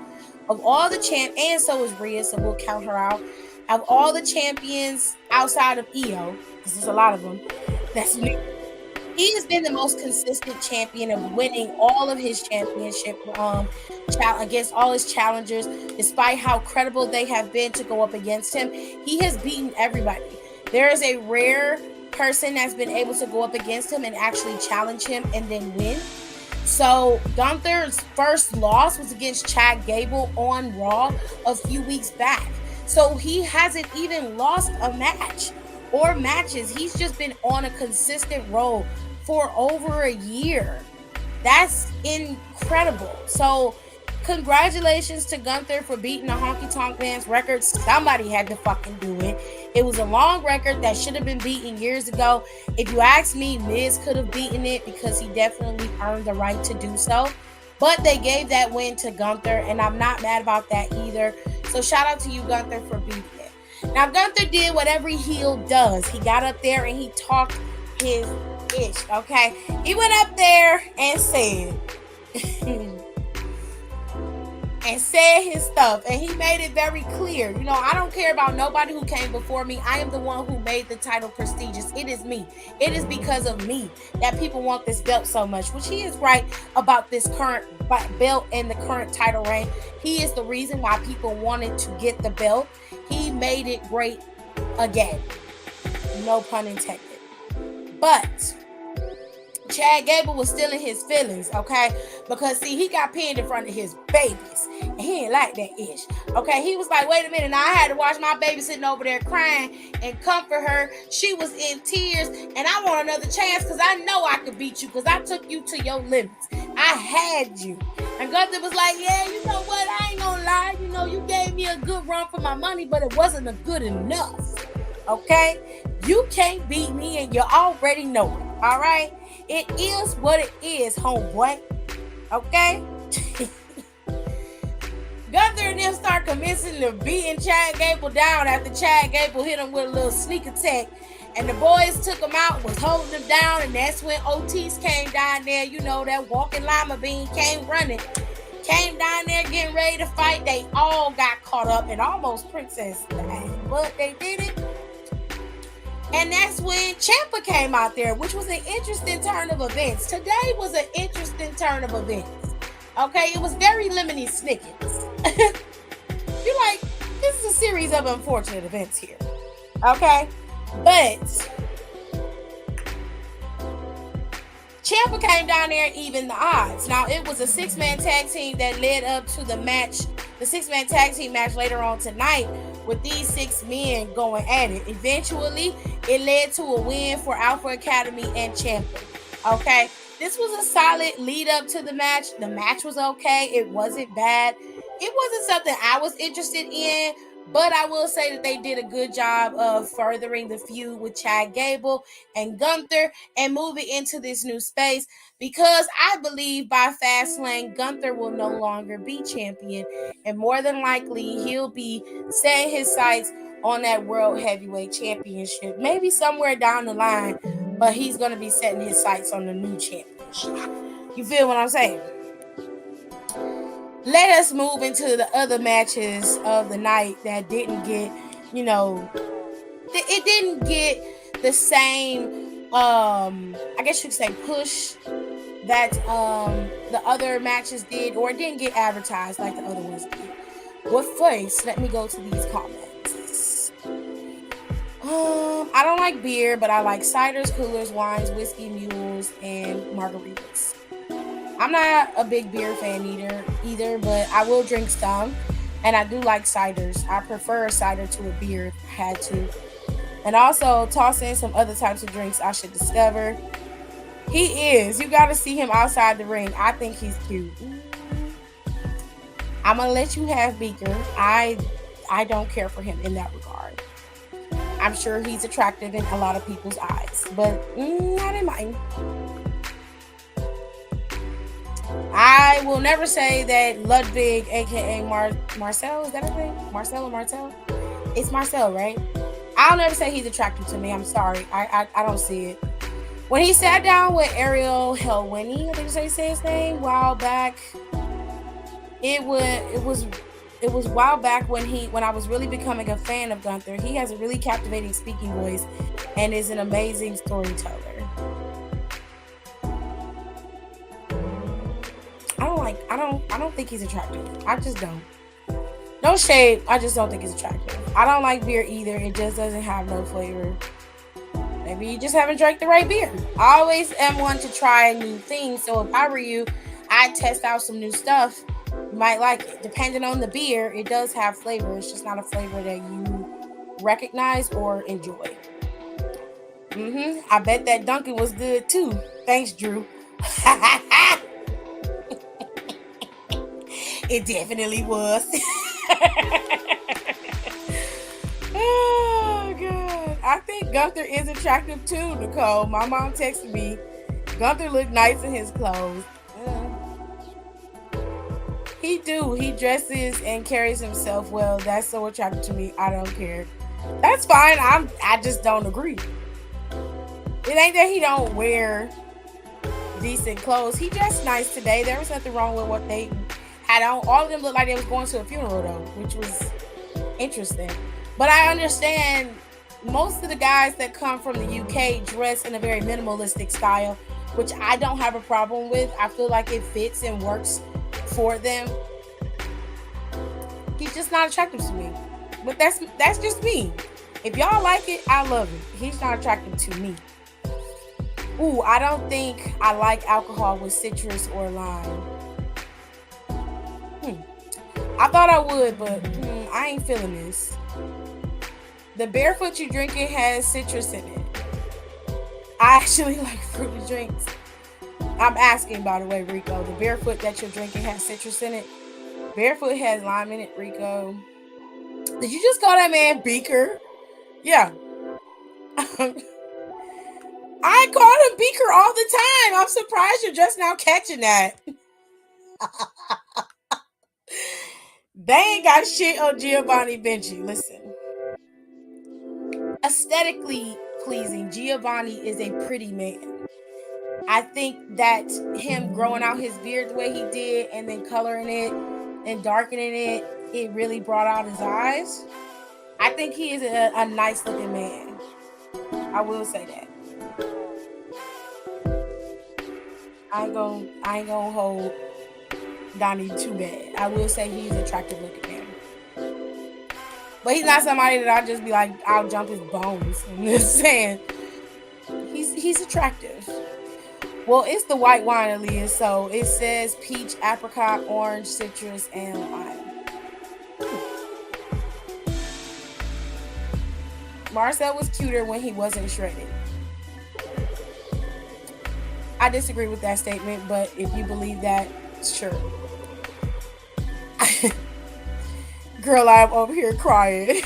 Of all the and so is Rhea, so we'll count her out. Of all the champions outside of Io, because there's a lot of them, that's new. He has been the most consistent champion of winning all of his championship against all his challengers, despite how credible they have been to go up against him. He has beaten everybody. There is a rare person that's been able to go up against him and actually challenge him and then win. So Gunther's first loss was against Chad Gable on Raw a few weeks back. So he hasn't even lost a match or matches. He's just been on a consistent roll for over a year. That's incredible. So congratulations to Gunther for beating the Honky Tonk Man's record. Somebody had to fucking do it. It was a long record that should have been beaten years ago. If you ask me, Miz could have beaten it because he definitely earned the right to do so. But they gave that win to Gunther, and I'm not mad about that either. So shout out to you, Gunther, for beating it. Now, Gunther did what every heel does. He got up there and he talked his ish, okay? He went up there and said, his stuff, and he made it very clear. You know, I don't care about nobody who came before me. I am the one who made the title prestigious. It is me. It is because of me that people want this belt so much, which he is right about this current belt and the current title reign. He is the reason why people wanted to get the belt. He made it great again. No pun intended. But Chad Gable was still in his feelings, okay? Because, see, he got pinned in front of his babies, and he ain't like that ish, okay? He was like, wait a minute, now I had to watch my baby sitting over there crying and comfort her. She was in tears, and I want another chance because I know I could beat you because I took you to your limits. I had you. And Gunther was like, yeah, you know what? I ain't gonna lie. You know, you gave me a good run for my money, but it wasn't a good enough, okay? You can't beat me, and you already know it, all right? It is what it is, homeboy. Okay? Gunther and them start convincing to beating Chad Gable down after Chad Gable hit him with a little sneak attack. And the boys took him out, was holding him down, and that's when Otis came down there. You know, that walking lima bean came running. Came down there getting ready to fight. They all got caught up and almost Princess died. But they did it. And that's when Ciampa came out there, which was an interesting turn of events. Today was an interesting turn of events. Okay, it was very lemony snickets. You're like, this is a series of unfortunate events here. Okay, but Ciampa came down there and evened the odds. Now, it was a 6-man tag team that led up to the match, the 6-man tag team match later on tonight, with these 6 men going at it. Eventually, it led to a win for Alpha Academy and Ciampa. Okay, this was a solid lead up to the match. The match was okay. It wasn't bad. It wasn't something I was interested in, but I will say that they did a good job of furthering the feud with Chad Gable and Gunther and moving into this new space, because I believe by Fastlane, Gunther will no longer be champion, and more than likely he'll be setting his sights on that World Heavyweight Championship. Maybe somewhere down the line, but he's going to be setting his sights on the new championship. You feel what I'm saying? Let us move into the other matches of the night that didn't get, it didn't get the same, I guess you could say, push that the other matches did, or it didn't get advertised like the other ones did. But first, let me go to these comments. I don't like beer, but I like ciders, coolers, wines, whiskey, mules, and margaritas. I'm not a big beer fan either, but I will drink some, and I do like ciders. I prefer a cider to a beer if I had to. And also toss in some other types of drinks I should discover. He is. You got to see him outside the ring. I think he's cute. I'm going to let you have Beaker. I don't care for him in that regard. I'm sure he's attractive in a lot of people's eyes, but not in mine. I will never say that Ludwig, aka Marcel, is that his name? Marcel or Martel? It's Marcel, right? I'll never say he's attractive to me. I'm sorry. I don't see it. When he sat down with Ariel Helwani, I think they say his name, while back, it was a while back when I was really becoming a fan of Gunther. He has a really captivating speaking voice and is an amazing storyteller. I don't think he's attractive. I just don't. No shade. I just don't think he's attractive. I don't like beer either. It just doesn't have no flavor. Maybe you just haven't drank the right beer. I always am one to try new things. So if I were you, I'd test out some new stuff. You might like it. Depending on the beer, it does have flavor. It's just not a flavor that you recognize or enjoy. I bet that Dunkin' was good too. Thanks, Drew. It definitely was. Oh, God. I think Gunther is attractive too, Nicole. My mom texted me. Gunther looked nice in his clothes. He do. He dresses and carries himself well. That's so attractive to me. I don't care. That's fine. I just don't agree. It ain't that he don't wear decent clothes. He dressed nice today. There was nothing wrong with what they had on. All of them looked like they was going to a funeral though, which was interesting. But I understand most of the guys that come from the UK dress in a very minimalistic style, which I don't have a problem with. I feel like it fits and works for them. He's just not attractive to me. But that's just me. If y'all like it, I love it. He's not attractive to me. Ooh, I don't think I like alcohol with citrus or lime. I thought I would, but I ain't feeling this. The barefoot you drinking has citrus in it. I actually like fruity drinks. I'm asking, by the way, Rico. The barefoot that you're drinking has citrus in it. Barefoot has lime in it, Rico. Did you just call that man Beaker? Yeah. I call him Beaker all the time. I'm surprised you're just now catching that. They ain't got shit on Giovanni Vinci. Listen. Aesthetically pleasing, Giovanni is a pretty man. I think that him growing out his beard the way he did and then coloring it and darkening it, it really brought out his eyes. I think he is a nice looking man. I will say that. I ain't gonna hold Donnie too bad. I will say he's an attractive looking man. But he's not somebody that I just be like, I'll jump his bones. I'm just saying. He's attractive. Well, it's the white wine, Aaliyah. So it says peach, apricot, orange, citrus, and lime. Marcel was cuter when he wasn't shredded. I disagree with that statement, but if you believe that, sure. Girl, I'm over here crying.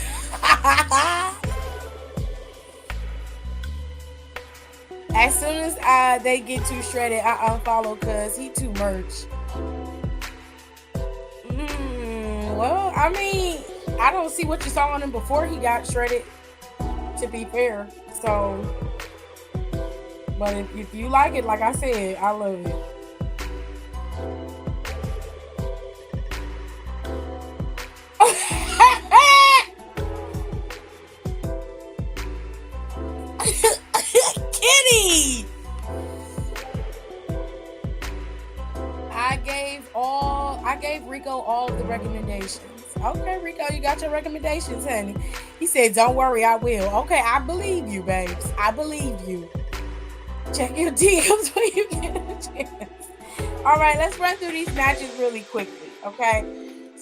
As soon as they get too shredded, I unfollow because he too much. Well, I mean, I don't see what you saw on him before he got shredded, to be fair. So, but if you like it, like I said, I love it. Kitty! I gave Rico all of the recommendations. Okay, Rico, you got your recommendations, honey. He said, don't worry, I will. Okay, I believe you, babes. I believe you. Check your DMs when you get a chance. All right, let's run through these matches really quickly, okay?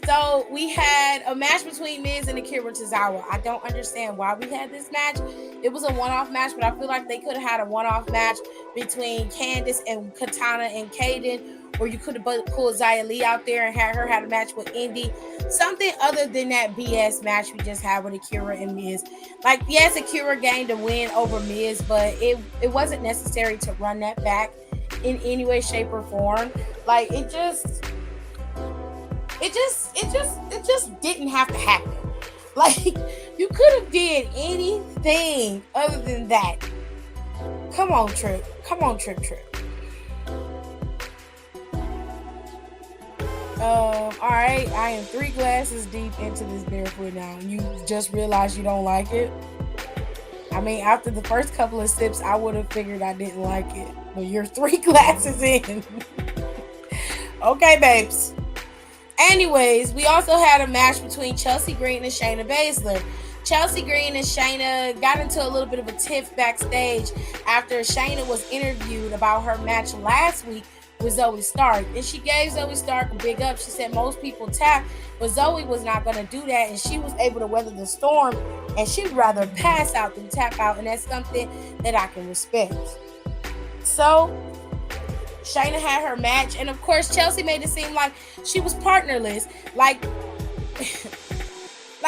So we had a match between Miz and Akira Tozawa. I don't understand why we had this match. It was a one-off match, but I feel like they could have had a one-off match between Candice and Katana and Kaden, or you could have pulled Xia Li out there and had her had a match with Indy. Something other than that BS match we just had with Akira and Miz. Like, yes, Akira gained a win over Miz, but it wasn't necessary to run that back in any way, shape, or form. Like, it just didn't have to happen. Like, you could have did anything other than that. Come on, Trip. All right, I am 3 glasses deep into this barefoot now. You just realized you don't like it? I mean, after the first couple of sips, I would have figured I didn't like it. But you're 3 glasses in. Okay, babes. Anyways, we also had a match between Chelsea Green and Shayna Baszler. Chelsea Green and Shayna got into a little bit of a tiff backstage after Shayna was interviewed about her match last week with Zoe Stark. And she gave Zoe Stark a big up. She said most people tap, but Zoe was not going to do that. And she was able to weather the storm. And she'd rather pass out than tap out. And that's something that I can respect. So Shayna had her match. And of course, Chelsea made it seem like she was partnerless. Like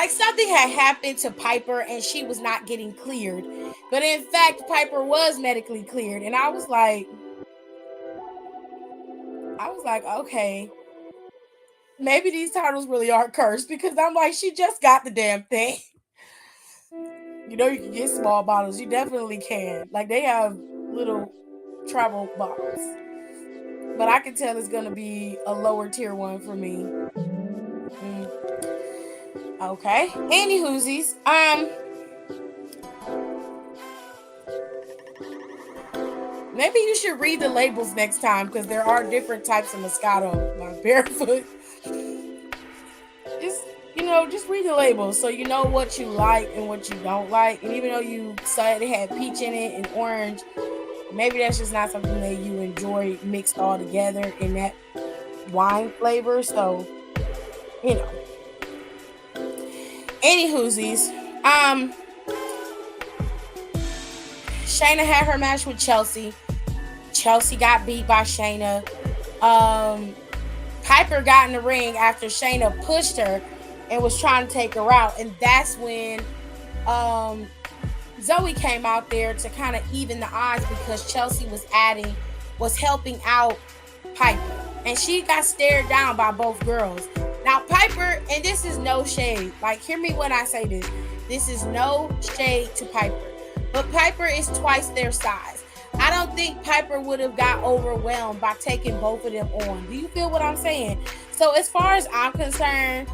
something had happened to Piper and she was not getting cleared. But in fact, Piper was medically cleared. And I was like, okay, maybe these titles really are cursed, because I'm like, she just got the damn thing. You know, you can get small bottles. You definitely can. Like, they have little travel bottles. But I can tell it's going to be a lower tier one for me. Okay. Anywhoosies. Maybe you should read the labels next time, because there are different types of Moscato. My barefoot. Just read the labels so you know what you like and what you don't like. And even though you said it had peach in it and orange, maybe that's just not something that you enjoy mixed all together in that wine flavor. So, Anywhoosies. Shayna had her match with Chelsea. Chelsea got beat by Shayna. Piper got in the ring after Shayna pushed her and was trying to take her out. And that's when Zoe came out there to kind of even the odds, because Chelsea was helping out Piper. And she got stared down by both girls. Now, Piper, and this is no shade. Like, hear me when I say this. This is no shade to Piper. But Piper is twice their size. I don't think Piper would have got overwhelmed by taking both of them on. Do you feel what I'm saying? So as far as I'm concerned,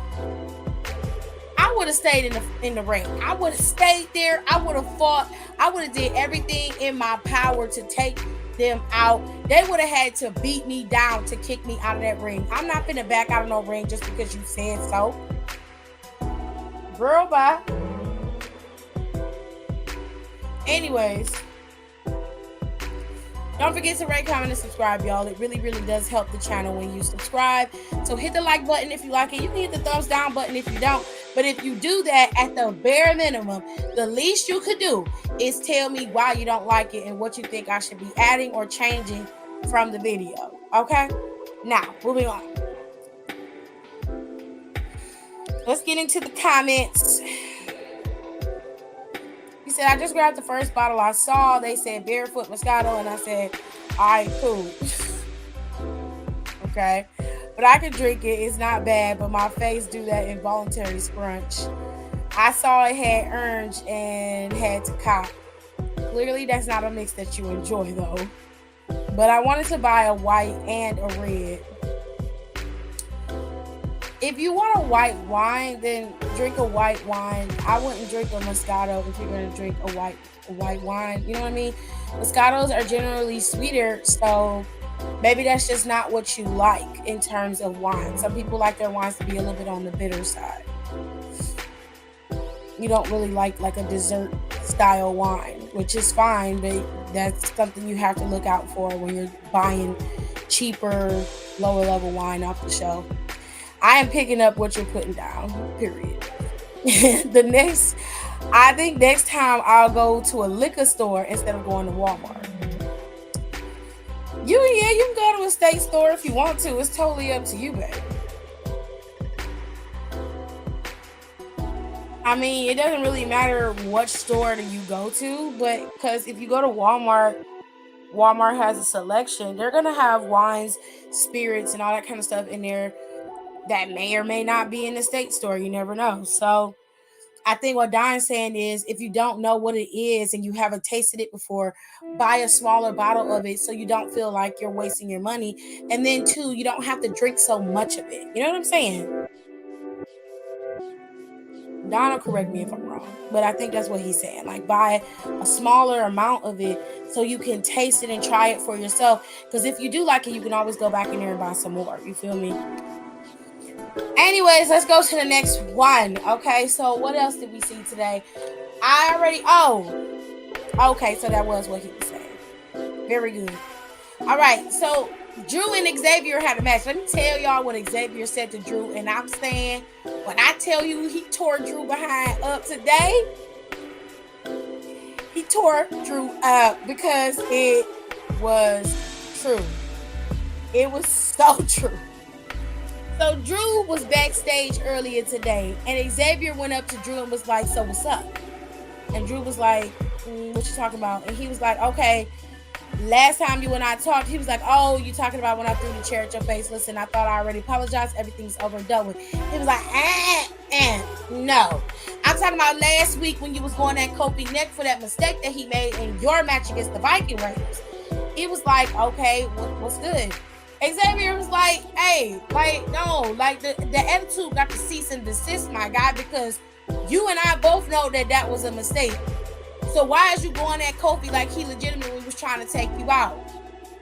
I would have stayed in the ring. I would have stayed there. I would have fought. I would have did everything in my power to take them out. They would have had to beat me down to kick me out of that ring. I'm not finna back out of no ring just because you said so. Girl, bye. Anyways, don't forget to rate, comment, and subscribe, y'all. It really, really does help the channel when you subscribe. So hit the like button if you like it. You can hit the thumbs down button if you don't. But if you do that, at the bare minimum, the least you could do is tell me why you don't like it and what you think I should be adding or changing from the video. Okay? Now, moving on. Let's get into the comments. He said, I just grabbed the first bottle I saw. They said Barefoot Moscato, and I said, all right, cool. Okay. but I can drink it. It's not bad, but my face do that involuntary scrunch. I saw it had orange and had to cop. Clearly, that's not a mix that you enjoy, though. But I wanted to buy a white and a red. If you want a white wine, then drink a white wine. I wouldn't drink a Moscato if you're going to drink a white wine. You know what I mean? Moscatos are generally sweeter, so maybe that's just not what you like in terms of wine. Some people like their wines to be a little bit on the bitter side. You don't really like a dessert style wine, which is fine, but that's something you have to look out for when you're buying cheaper, lower level wine off the shelf. I am picking up what you're putting down, period. I think next time I'll go to a liquor store instead of going to Walmart. You can go to a state store if you want to. It's totally up to you, babe. I mean, it doesn't really matter what store that you go to, but because if you go to Walmart, Walmart has a selection. They're going to have wines, spirits, and all that kind of stuff in there that may or may not be in the state store. You never know. So I think what Don's saying is if you don't know what it is and you haven't tasted it before, buy a smaller bottle of it so you don't feel like you're wasting your money. And then, too, you don't have to drink so much of it. You know what I'm saying? Donna, correct me if I'm wrong, but I think that's what he's saying. Like, buy a smaller amount of it so you can taste it and try it for yourself. Because if you do like it, you can always go back in there and buy some more. You feel me? Anyways, let's go to the next one. Okay, so what else did we see today? Okay, so that was what he was saying. Very good. All right, so Drew and Xavier had a match. Let me tell y'all what Xavier said to Drew, and I'm saying, when I tell you he tore Drew behind up today, he tore Drew up because it was true. It was so true. So Drew was backstage earlier today, and Xavier went up to Drew and was like, so what's up? And Drew was like, what you talking about? And he was like, okay, last time you and I talked, he was like, oh, you talking about when I threw the chair at your face? Listen, I thought I already apologized. Everything's over and done with. He was like, no. I'm talking about last week when you was going at Kofi neck for that mistake that he made in your match against the Viking Raiders. He was like, okay, what's good? Xavier was like, hey, like, no, like the attitude got to cease and desist, my guy, because you and I both know that was a mistake. So why is you going at Kofi like he legitimately was trying to take you out?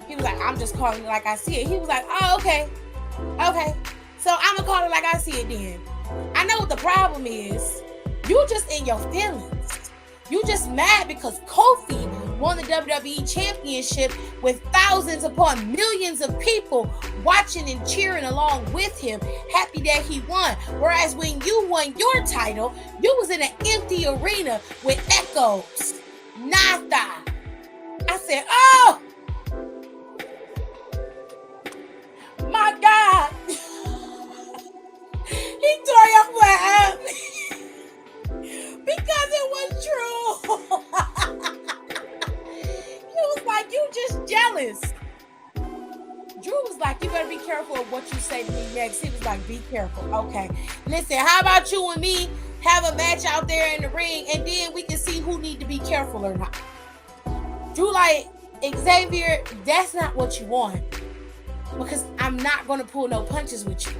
He was like, I'm just calling it like I see it. He was like, oh, okay. Okay. So I'm going to call it like I see it then. I know what the problem is. You just in your feelings. You just mad because Kofi won the WWE Championship with thousands upon millions of people watching and cheering along with him, happy that he won. Whereas when you won your title, you was in an empty arena with echoes. Nada. I said, oh, my God. He tore your butt up. Because it was true. He was like, you just jealous. Drew was like, you better be careful of what you say to me next. He was like, be careful. Okay. Listen, how about you and me have a match out there in the ring and then we can see who need to be careful or not. Drew like, Xavier, that's not what you want. Because I'm not going to pull no punches with you.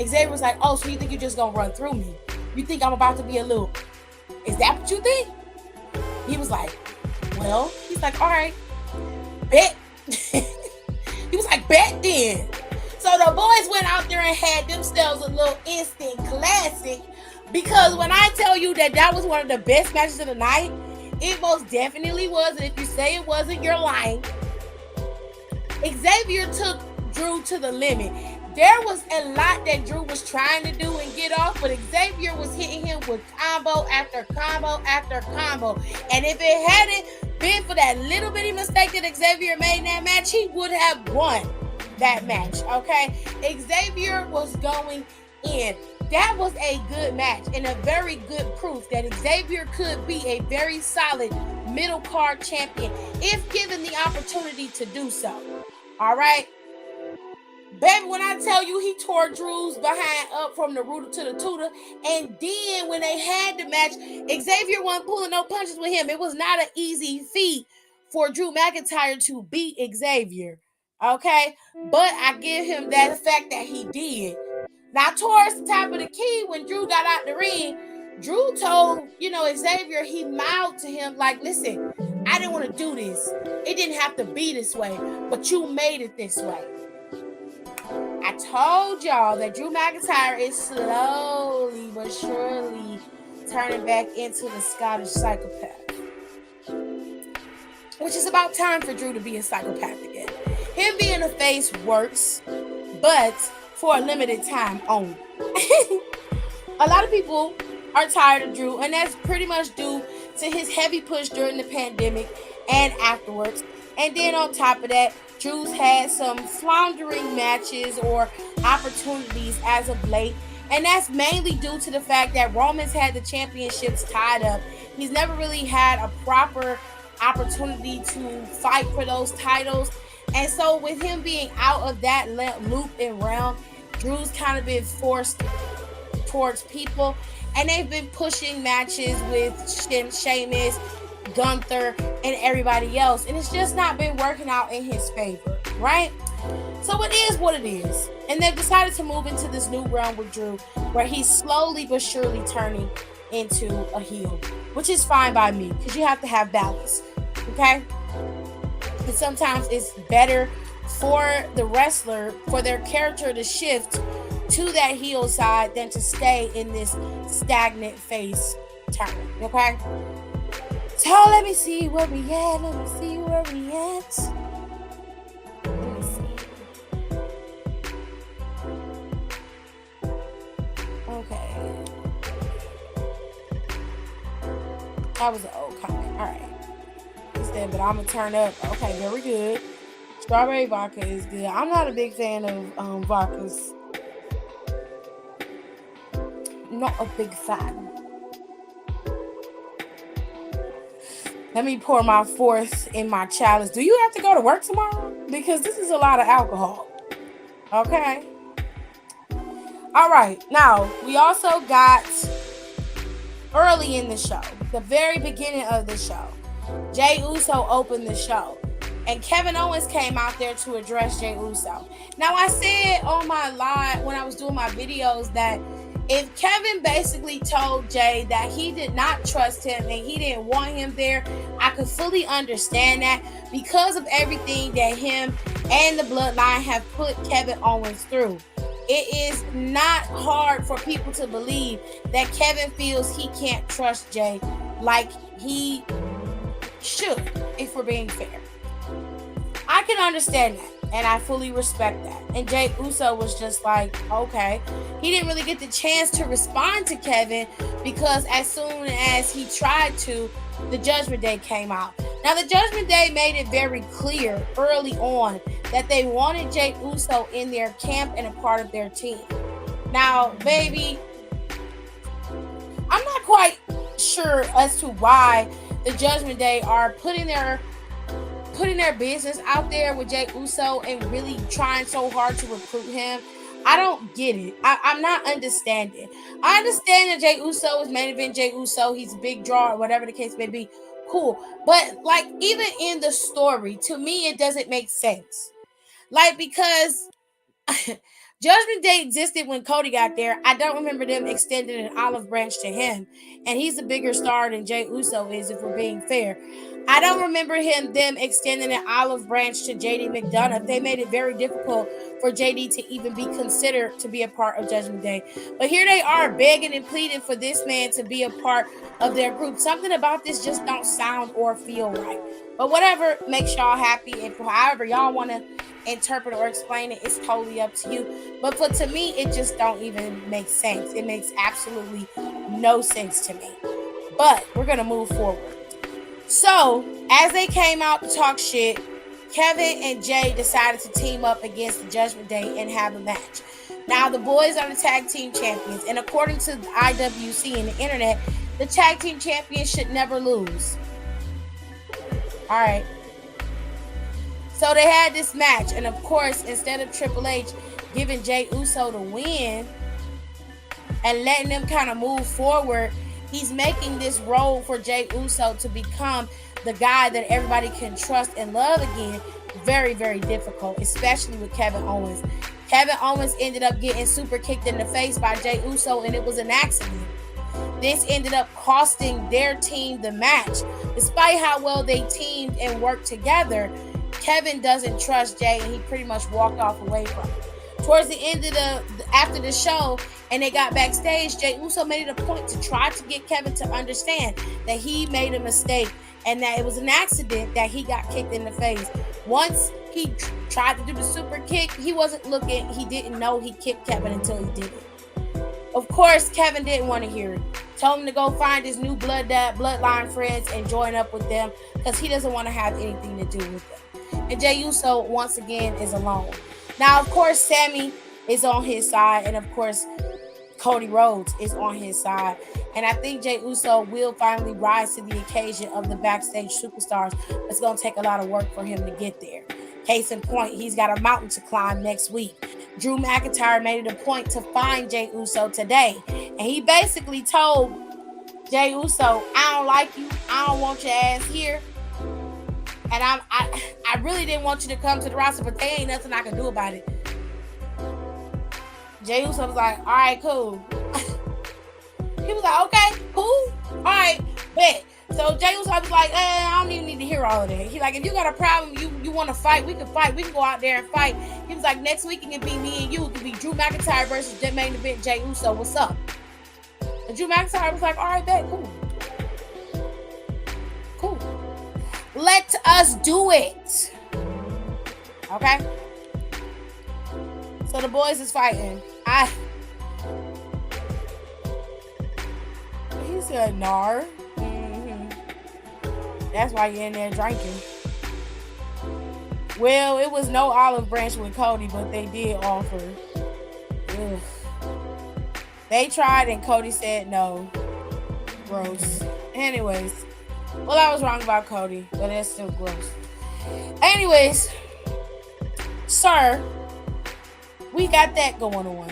Xavier was like, oh, so you think you're just going to run through me? You think I'm about to be a little... Is that what you think? He was like, well, he's like, all right, bet. He was like, bet then. So the boys went out there and had themselves a little instant classic because when I tell you that was one of the best matches of the night, it most definitely was. And if you say it wasn't, you're lying. Xavier took Drew to the limit. There was a lot that Drew was trying to do and get off, but Xavier was hitting him with combo after combo after combo. And if it hadn't been for that little bitty mistake that Xavier made in that match, he would have won that match, okay? Xavier was going in. That was a good match and a very good proof that Xavier could be a very solid middle card champion if given the opportunity to do so, all right? Baby, when I tell you he tore Drew's behind up from the rooter to the tutor, and then when they had the match, Xavier wasn't pulling no punches with him. It was not an easy feat for Drew McIntyre to beat Xavier, okay? But I give him that fact that he did. Now, towards the top of the key, when Drew got out the ring, Drew told, Xavier, he mouthed to him like, listen, I didn't want to do this. It didn't have to be this way, but you made it this way. I told y'all that Drew McIntyre is slowly but surely turning back into the Scottish psychopath. Which is about time for Drew to be a psychopath again. Him being a face works, but for a limited time only. A lot of people are tired of Drew, and that's pretty much due to his heavy push during the pandemic and afterwards. And then on top of that, Drew's had some floundering matches or opportunities as of late. And that's mainly due to the fact that Roman's had the championships tied up. He's never really had a proper opportunity to fight for those titles. And so with him being out of that loop and realm, Drew's kind of been forced towards people. And they've been pushing matches with Sheamus, Gunther, and everybody else. And it's just not been working out in his favor, right? So it is what it is. And they've decided to move into this new realm with Drew, where he's slowly but surely turning into a heel, which is fine by me, because you have to have balance, okay? And sometimes it's better for the wrestler, for their character to shift to that heel side than to stay in this stagnant face turn, okay? So let me see where we at. Let me see where we at. Let me see. Okay. That was an old comment. All right. Instead, but I'm going to turn up. Okay, very good. Strawberry vodka is good. I'm not a big fan of vodkas. Not a big fan. Let me pour my fourth in my chalice. Do you have to go to work tomorrow? Because this is a lot of alcohol. Okay. All right. Now, we also got early in the show, the very beginning of the show, Jey Uso opened the show. And Kevin Owens came out there to address Jey Uso. Now, I said on my live, when I was doing my videos, that if Kevin basically told Jey that he did not trust him and he didn't want him there, I could fully understand that because of everything that him and the Bloodline have put Kevin Owens through. It is not hard for people to believe that Kevin feels he can't trust Jey like he should, if we're being fair. I can understand that. And I fully respect that. And Jey Uso was just like, okay. He didn't really get the chance to respond to Kevin because as soon as he tried to, the Judgment Day came out. Now, the Judgment Day made it very clear early on that they wanted Jey Uso in their camp and a part of their team. Now, baby, I'm not quite sure as to why the Judgment Day are putting their business out there with Jey Uso and really trying so hard to recruit him. I don't get it. I'm not understanding. I understand that Jey Uso is main event Jey Uso. He's a big draw or whatever the case may be. Cool. But like, even in the story, to me, it doesn't make sense. Like, because Judgment Day existed when Cody got there. I don't remember them extending an olive branch to him. And he's a bigger star than Jey Uso is, if we're being fair. I don't remember them extending an olive branch to JD McDonough. They made it very difficult for JD to even be considered to be a part of Judgment Day. But here they are begging and pleading for this man to be a part of their group. Something about this just don't sound or feel right. But whatever makes y'all happy, and however y'all want to interpret or explain it, it's totally up to you. But to me, it just don't even make sense. It makes absolutely no sense to me. But we're going to move forward. So, as they came out to talk shit, Kevin and Jey decided to team up against the Judgment Day and have a match. Now, the boys are the tag team champions, and according to the IWC and the internet, the tag team champions should never lose. All right. So they had this match, and of course, instead of Triple H, giving Jey Uso the win and letting them kind of move forward, he's making this role for Jey Uso to become the guy that everybody can trust and love again very, very difficult, especially with Kevin Owens. Kevin Owens ended up getting super kicked in the face by Jey Uso, and it was an accident. This ended up costing their team the match. Despite how well they teamed and worked together, Kevin doesn't trust Jey, and he pretty much walked off away from him. Towards the end of after the show, and they got backstage, Jey Uso made it a point to try to get Kevin to understand that he made a mistake and that it was an accident that he got kicked in the face. Once he tried to do the super kick, he wasn't looking. He didn't know he kicked Kevin until he did it. Of course, Kevin didn't want to hear it. Told him to go find his new bloodline friends and join up with them because he doesn't want to have anything to do with them. And Jey Uso, once again, is alone. Now, of course, Sammy is on his side, and of course, Cody Rhodes is on his side. And I think Jey Uso will finally rise to the occasion of the backstage superstars. It's going to take a lot of work for him to get there. Case in point, he's got a mountain to climb next week. Drew McIntyre made it a point to find Jey Uso today. And he basically told Jey Uso, I don't like you. I don't want your ass here. And I really didn't want you to come to the roster, but there ain't nothing I can do about it. Jey Uso was like, all right, cool. He was like, okay, cool. All right, bet. So Jey Uso was like, I don't even need to hear all of that. He like, if you got a problem, you want to fight, we can fight. We can go out there and fight. He was like, next week it can be me and you. It can be Drew McIntyre versus the main event Jey Uso. What's up? And Drew McIntyre was like, all right, bet, cool. Cool. Let us do it. Okay? So the boys is fighting. He said, "Nar." That's why you're in there drinking. Well, it was no olive branch with Cody, but they did offer. Ugh. They tried and Cody said no. Gross. Anyways, well, I was wrong about Cody, but that's still gross. Anyways, sir, we got that going on.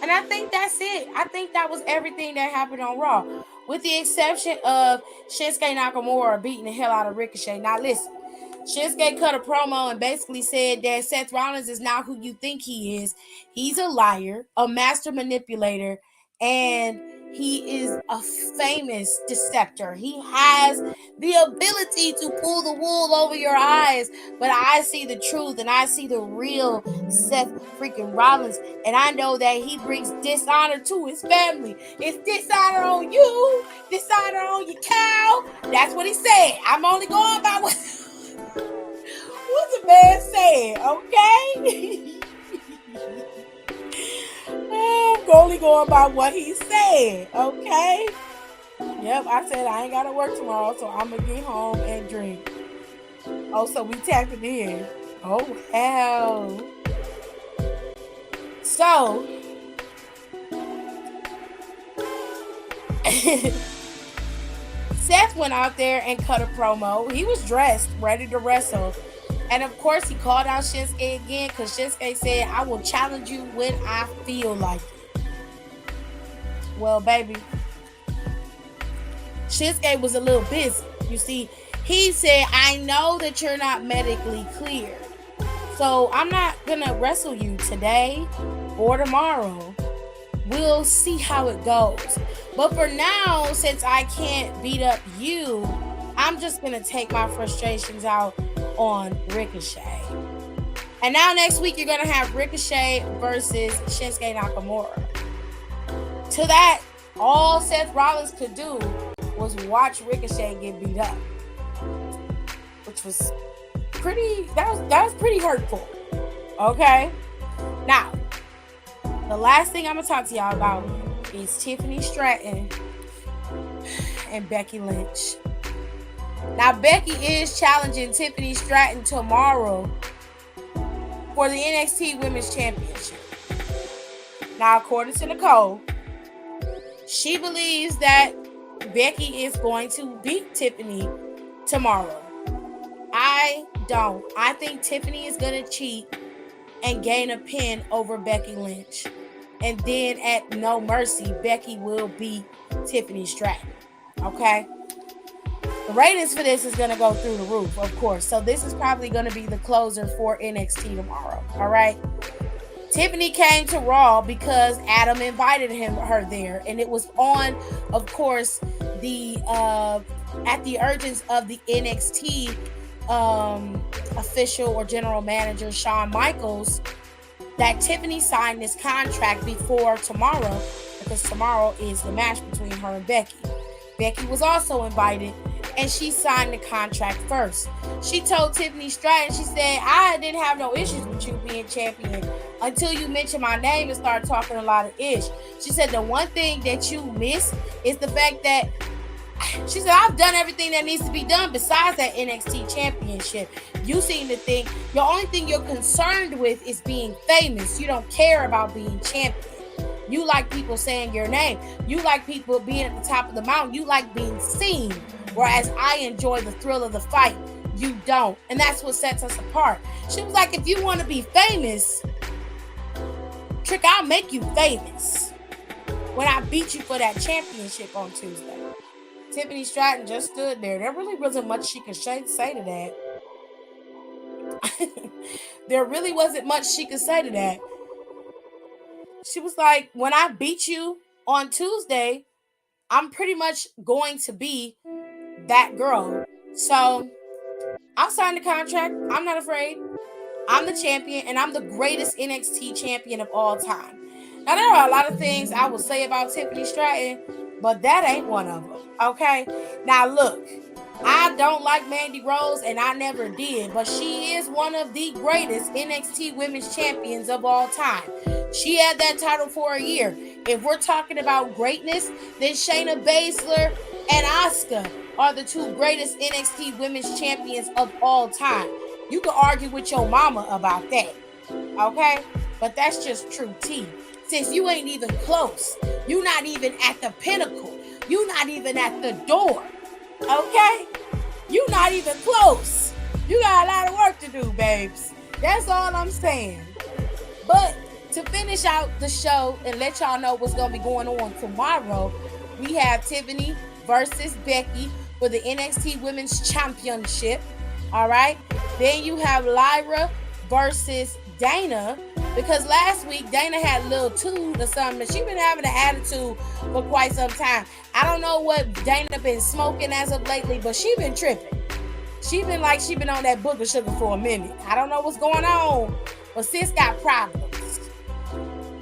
And I think that's it. I think that was everything that happened on Raw, with the exception of Shinsuke Nakamura beating the hell out of Ricochet. Now listen, Shinsuke cut a promo and basically said that Seth Rollins is not who you think he is. He's a liar, a master manipulator, and he is a famous deceptor. He has the ability to pull the wool over your eyes, but I see the truth and I see the real Seth freaking Rollins, and I know that he brings dishonor to his family. It's dishonor on you, dishonor on your cow. That's what he said. I'm only going by what the man said, okay? I'm only going by what he said, okay? Yep, I said I ain't gotta work tomorrow, so I'm gonna get home and drink. Oh, so we tapped it in. Oh, hell. So, Seth went out there and cut a promo. He was dressed, ready to wrestle. And of course, he called out Shinsuke again because Shinsuke said, I will challenge you when I feel like it. Well, baby, Shinsuke was a little busy. You see, he said, I know that you're not medically cleared, so I'm not going to wrestle you today or tomorrow. We'll see how it goes. But for now, since I can't beat up you, I'm just going to take my frustrations out on Ricochet. And now next week, you're going to have Ricochet versus Shinsuke Nakamura. To that, all Seth Rollins could do was watch Ricochet get beat up, which was pretty, that was pretty hurtful. Okay? Now, the last thing I'm going to talk to y'all about is Tiffany Stratton and Becky Lynch. Now, Becky is challenging Tiffany Stratton tomorrow for the NXT Women's Championship. Now, according to Nicole, she believes that Becky is going to beat Tiffany tomorrow. I don't. I think Tiffany is going to cheat and gain a pin over Becky Lynch. And then at No Mercy, Becky will beat Tiffany Stratton. Okay? The ratings for this is going to go through the roof, of course. So this is probably going to be the closer for NXT tomorrow. All right? Tiffany came to Raw because Adam invited her there. And it was on, of course, the at the urgence of the NXT official or general manager, Shawn Michaels, that Tiffany signed this contract before tomorrow, because tomorrow is the match between her and Becky. Becky was also invited, and she signed the contract first. She told Tiffany Stratton, she said, I didn't have no issues with you being champion until you mentioned my name and started talking a lot of ish. She said the one thing that you miss is the fact that, she said, I've done everything that needs to be done besides that NXT championship. You seem to think the only thing you're concerned with is being famous. You don't care about being champion. You like people saying your name. You like people being at the top of the mountain. You like being seen. Whereas I enjoy the thrill of the fight. You don't. And that's what sets us apart. She was like, if you want to be famous, Trick, I'll make you famous when I beat you for that championship on Tuesday. Tiffany Stratton just stood there. There really wasn't much she could say to that. There really wasn't much she could say to that. She was like, when I beat you on Tuesday, I'm pretty much going to be that girl. So I'll sign the contract. I'm not afraid. I'm the champion, and I'm the greatest NXT champion of all time. Now, there are a lot of things I will say about Tiffany Stratton, but that ain't one of them, okay? Now, look, I don't like Mandy Rose, and I never did, but she is one of the greatest NXT women's champions of all time. She had that title for a year. If we're talking about greatness, then Shayna Baszler and Asuka are the two greatest NXT women's champions of all time. You can argue with your mama about that, okay? But that's just true tea. Since you ain't even close, you not even at the pinnacle, you not even at the door, okay? You not even close. You got a lot of work to do, babes. That's all I'm saying. But to finish out the show and let y'all know what's going to be going on tomorrow, we have Tiffany versus Becky for the NXT Women's Championship. All right. Then you have Lyra versus Dana, because last week Dana had a little toot or something. She's been having an attitude for quite some time. I don't know what Dana been smoking as of lately, but she been tripping. She been on that booger sugar for a minute. I don't know what's going on, but sis got problems.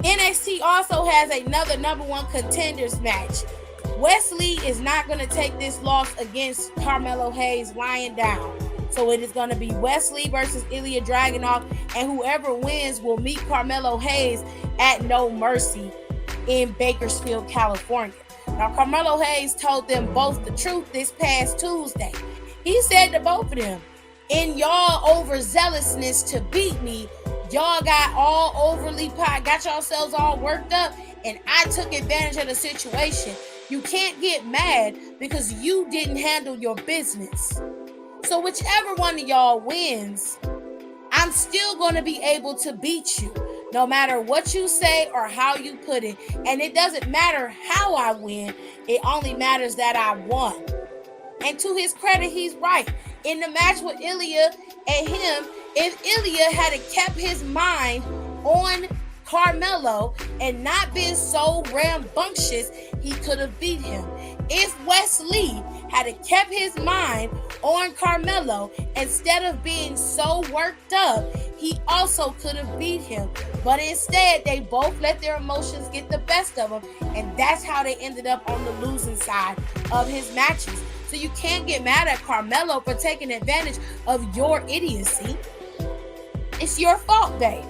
NXT also has another number one contenders match. Wesley is not going to take this loss against Carmelo Hayes lying down. So it is going to be Wesley versus Ilya Dragunov, and whoever wins will meet Carmelo Hayes at No Mercy in Bakersfield, California. Now, Carmelo Hayes told them both the truth this past Tuesday. He said to both of them, in y'all overzealousness to beat me, y'all got all got yourselves all worked up, and I took advantage of the situation. You can't get mad because you didn't handle your business. So whichever one of y'all wins, I'm still going to be able to beat you, no matter what you say or how you put it. And it doesn't matter how I win. It only matters that I won. And to his credit, he's right. In the match with Ilya and him, if Ilya had kept his mind on Carmelo and not been so rambunctious, he could have beat him. If Wesley had kept his mind on Carmelo instead of being so worked up, he also could have beat him. But instead, they both let their emotions get the best of them, and that's how they ended up on the losing side of his matches. So you can't get mad at Carmelo for taking advantage of your idiocy. It's your fault, babe.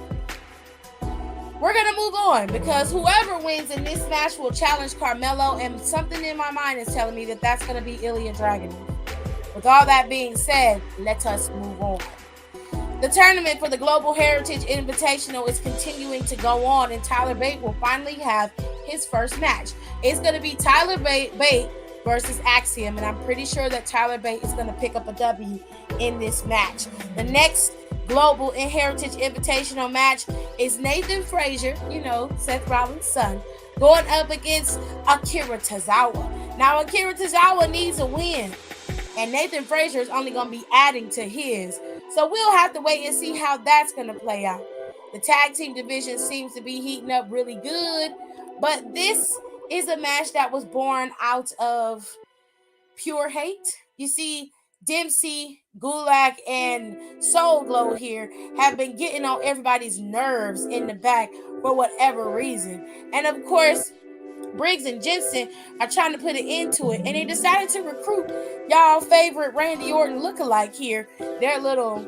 We're going to move on because whoever wins in this match will challenge Carmelo, and something in my mind is telling me that that's going to be Ilya Dragunov. With all that being said, let us move on. The tournament for the Global Heritage Invitational is continuing to go on, and Tyler Bate will finally have his first match. It's going to be Tyler Bate versus Axiom, and I'm pretty sure that Tyler Bate is going to pick up a W in this match. The next Global and Heritage Invitational match is Nathan Frazier, Seth Rollins' son, going up against Akira Tozawa. Now, Akira Tozawa needs a win, and Nathan Frazier is only going to be adding to his. So we'll have to wait and see how that's going to play out. The tag team division seems to be heating up really good, but this is a match that was born out of pure hate. You see, Dempsey, Gulak, and Soul Glow here have been getting on everybody's nerves in the back for whatever reason. And of course, Briggs and Jensen are trying to put an end to it. And they decided to recruit y'all favorite Randy Orton lookalike here, their little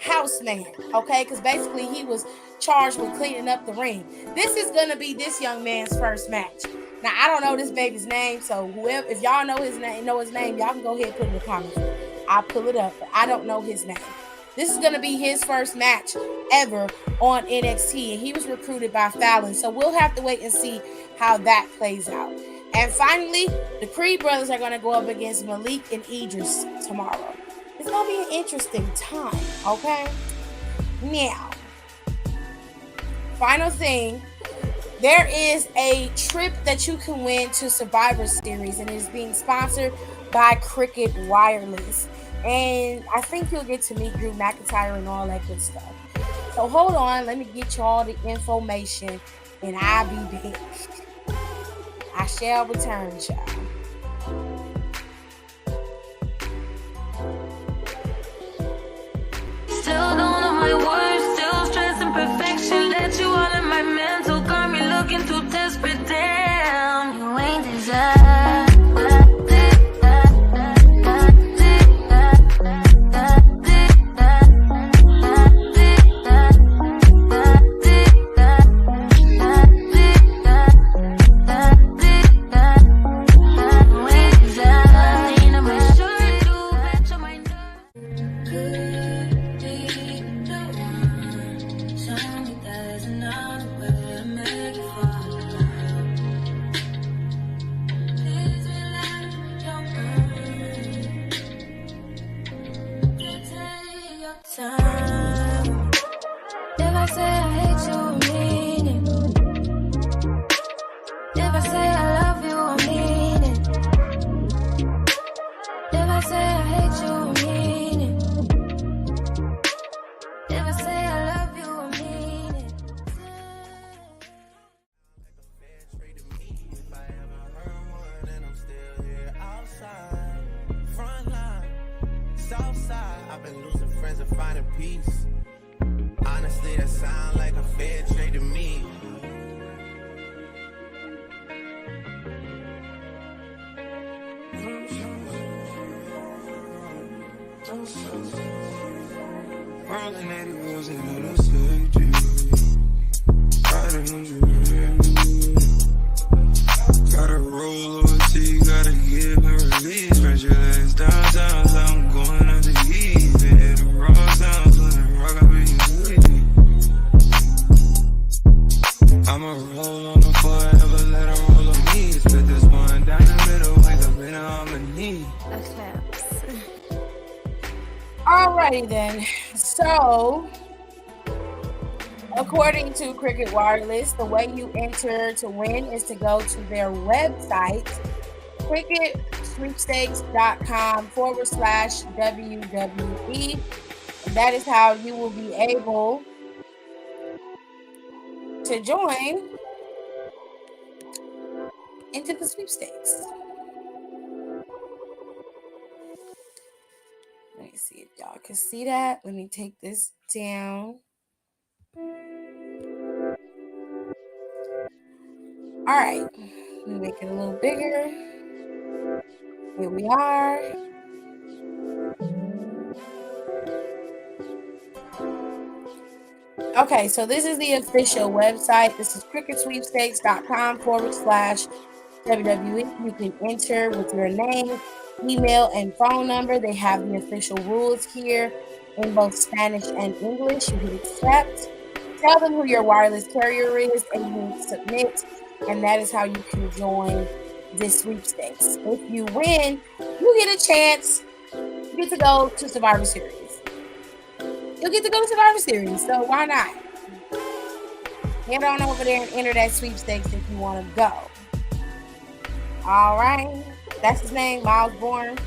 house man, okay? Because basically he was charged with cleaning up the ring. This is going to be this young man's first match. Now, I don't know this baby's name, so whoever, if y'all know his name, y'all can go ahead and put it in the comments. I'll pull it up, but I don't know his name. This is going to be his first match ever on NXT, and he was recruited by Fallon, so we'll have to wait and see how that plays out. And finally, the Creed brothers are going to go up against Malik and Idris tomorrow. It's going to be an interesting time, okay? Now, final thing, there is a trip that you can win to Survivor Series, and it is being sponsored by Cricket Wireless. And I think you'll get to meet Drew McIntyre and all that good stuff. So hold on, let me get you all the information, and I'll be back. I shall return, child. Still don't know my words, still stressing perfection. Let you all in my mental, got me looking too desperate. Damn, you ain't desired. Honestly, that sound like a fair trade to me. Rolling 80 wheels in the city. Gotta roll OT, gotta give a release. Spread your legs downtown, so I'm going on the heat. Hit the raw sounds when I rock up in your I'ma roll on the forever, let her roll on me. Split this one down the middle, wake up in harmony. Okay. Alrighty then. So, according to Cricket Wireless, the way you enter to win is to go to their website, cricketsweepstakes.com/WWE. That is how you will be able to join into the sweepstakes. Let me see if y'all can see that. Let me take this down. All right, let me make it a little bigger. Here we are. Okay, so this is the official website. This is cricketsweepstakes.com/WWE. You can enter with your name, email, and phone number. They have the official rules here in both Spanish and English. You can accept. Tell them who your wireless carrier is, and you submit. And that is how you can join this sweepstakes. If you win, you get a chance you get to go to Survivor Series. You'll get to go to Survivor Series, so why not? Head on over there and enter that sweepstakes if you want to go. All right. That's his name, Miles Bourne.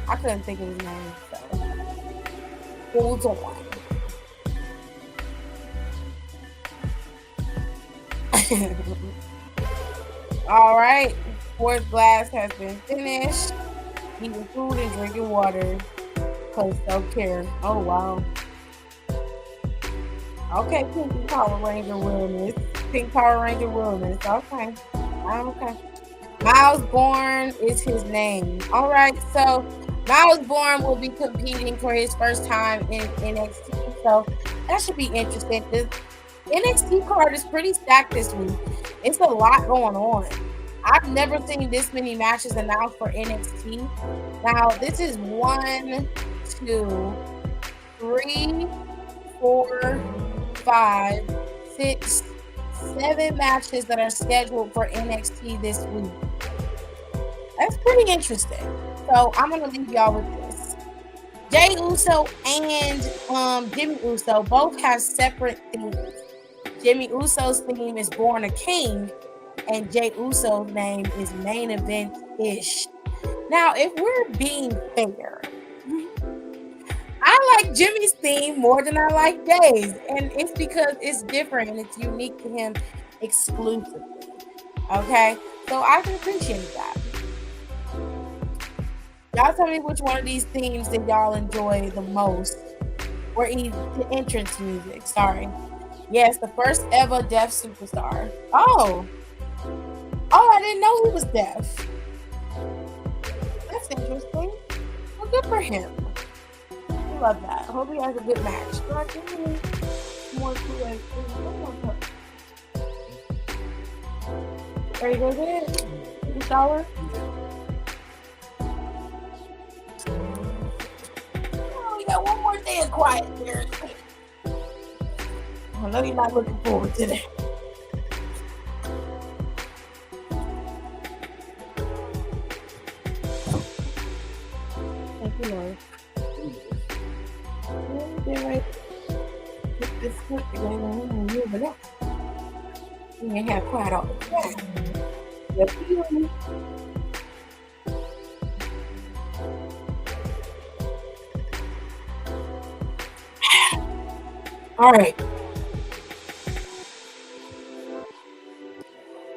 I couldn't think of his name, so hold on. All right. Fourth glass has been finished. Eating food and drinking water. Cause self-care. Oh wow. Okay, Pink Power Ranger Wilderness. Pink Power Ranger Wilderness. Okay. Okay. Miles Bourne is his name. All right, so Miles Bourne will be competing for his first time in NXT, so that should be interesting. The NXT card is pretty stacked this week. It's a lot going on. I've never seen this many matches announced for NXT. Now, this is 1, 2, 3, 4, 5, 6, 7 matches that are scheduled for NXT this week. That's pretty interesting. So I'm gonna leave y'all with this. Jey Uso and Jimmy Uso both have separate themes. Jimmy Uso's theme is Born a King, and Jey Uso's name is Main Event-ish. Now, if we're being fair, I like Jimmy's theme more than I like Jey's, and it's because it's different and it's unique to him exclusively. Okay, so I can appreciate that. Y'all tell me which one of these themes that y'all enjoy the most, or the entrance music. Sorry, yes, the first ever deaf superstar. Oh, I didn't know he was deaf. That's interesting. Well, good for him. Love that. Hope he has a good match. More Kool-Aid. Are you gonna get it? In the shower? Oh, we got one more day of quiet here. I know you're not looking forward to that. Thank you, Lord. Right. This you ain't have quiet all the time. Yep. All right.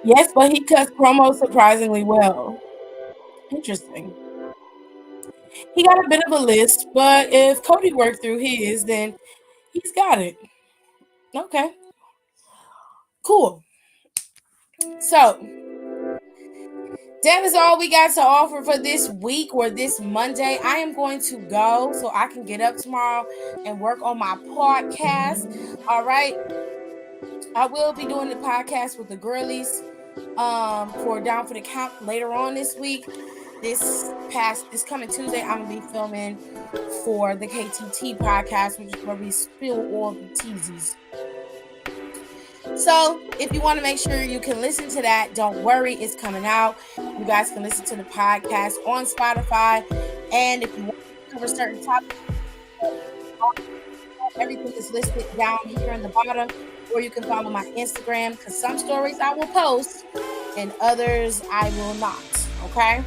Yes, but he cuts promos surprisingly well. Interesting. He got a bit of a list, but if Cody worked through his, then he's got it. Okay. Cool. So, that is all we got to offer for this week or this Monday. I am going to go so I can get up tomorrow and work on my podcast. All right. I will be doing the podcast with the girlies for Down for the Count later on this week. This coming Tuesday, I'm gonna be filming for the KTT podcast, which is where we spill all the teasies. So if you want to make sure you can listen to that, don't worry, it's coming out. You guys can listen to the podcast on Spotify, and if you want to cover certain topics, everything is listed down here in the bottom, or you can follow my Instagram, because some stories I will post and others I will not. Okay.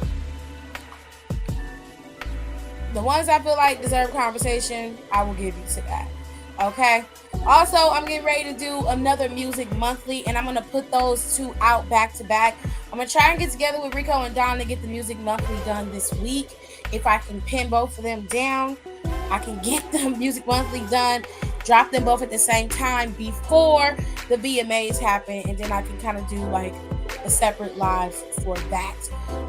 The ones I feel like deserve conversation, I will give you to that. Okay. Also, I'm getting ready to do another music monthly, and I'm going to put those two out back to back. I'm going to try and get together with Rico and Don to get the music monthly done this week. If I can pin both of them down, I can get the music monthly done, drop them both at the same time before the VMAs happen, and then I can kind of do like a separate live for that.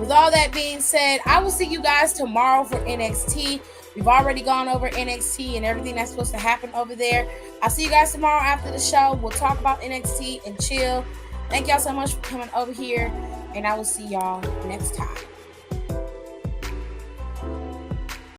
With all that being said, I will see you guys tomorrow for NXT. We've already gone over NXT and everything that's supposed to happen over there. I'll see you guys tomorrow after the show. We'll talk about NXT and chill. Thank y'all so much for coming over here, and I will see y'all next time.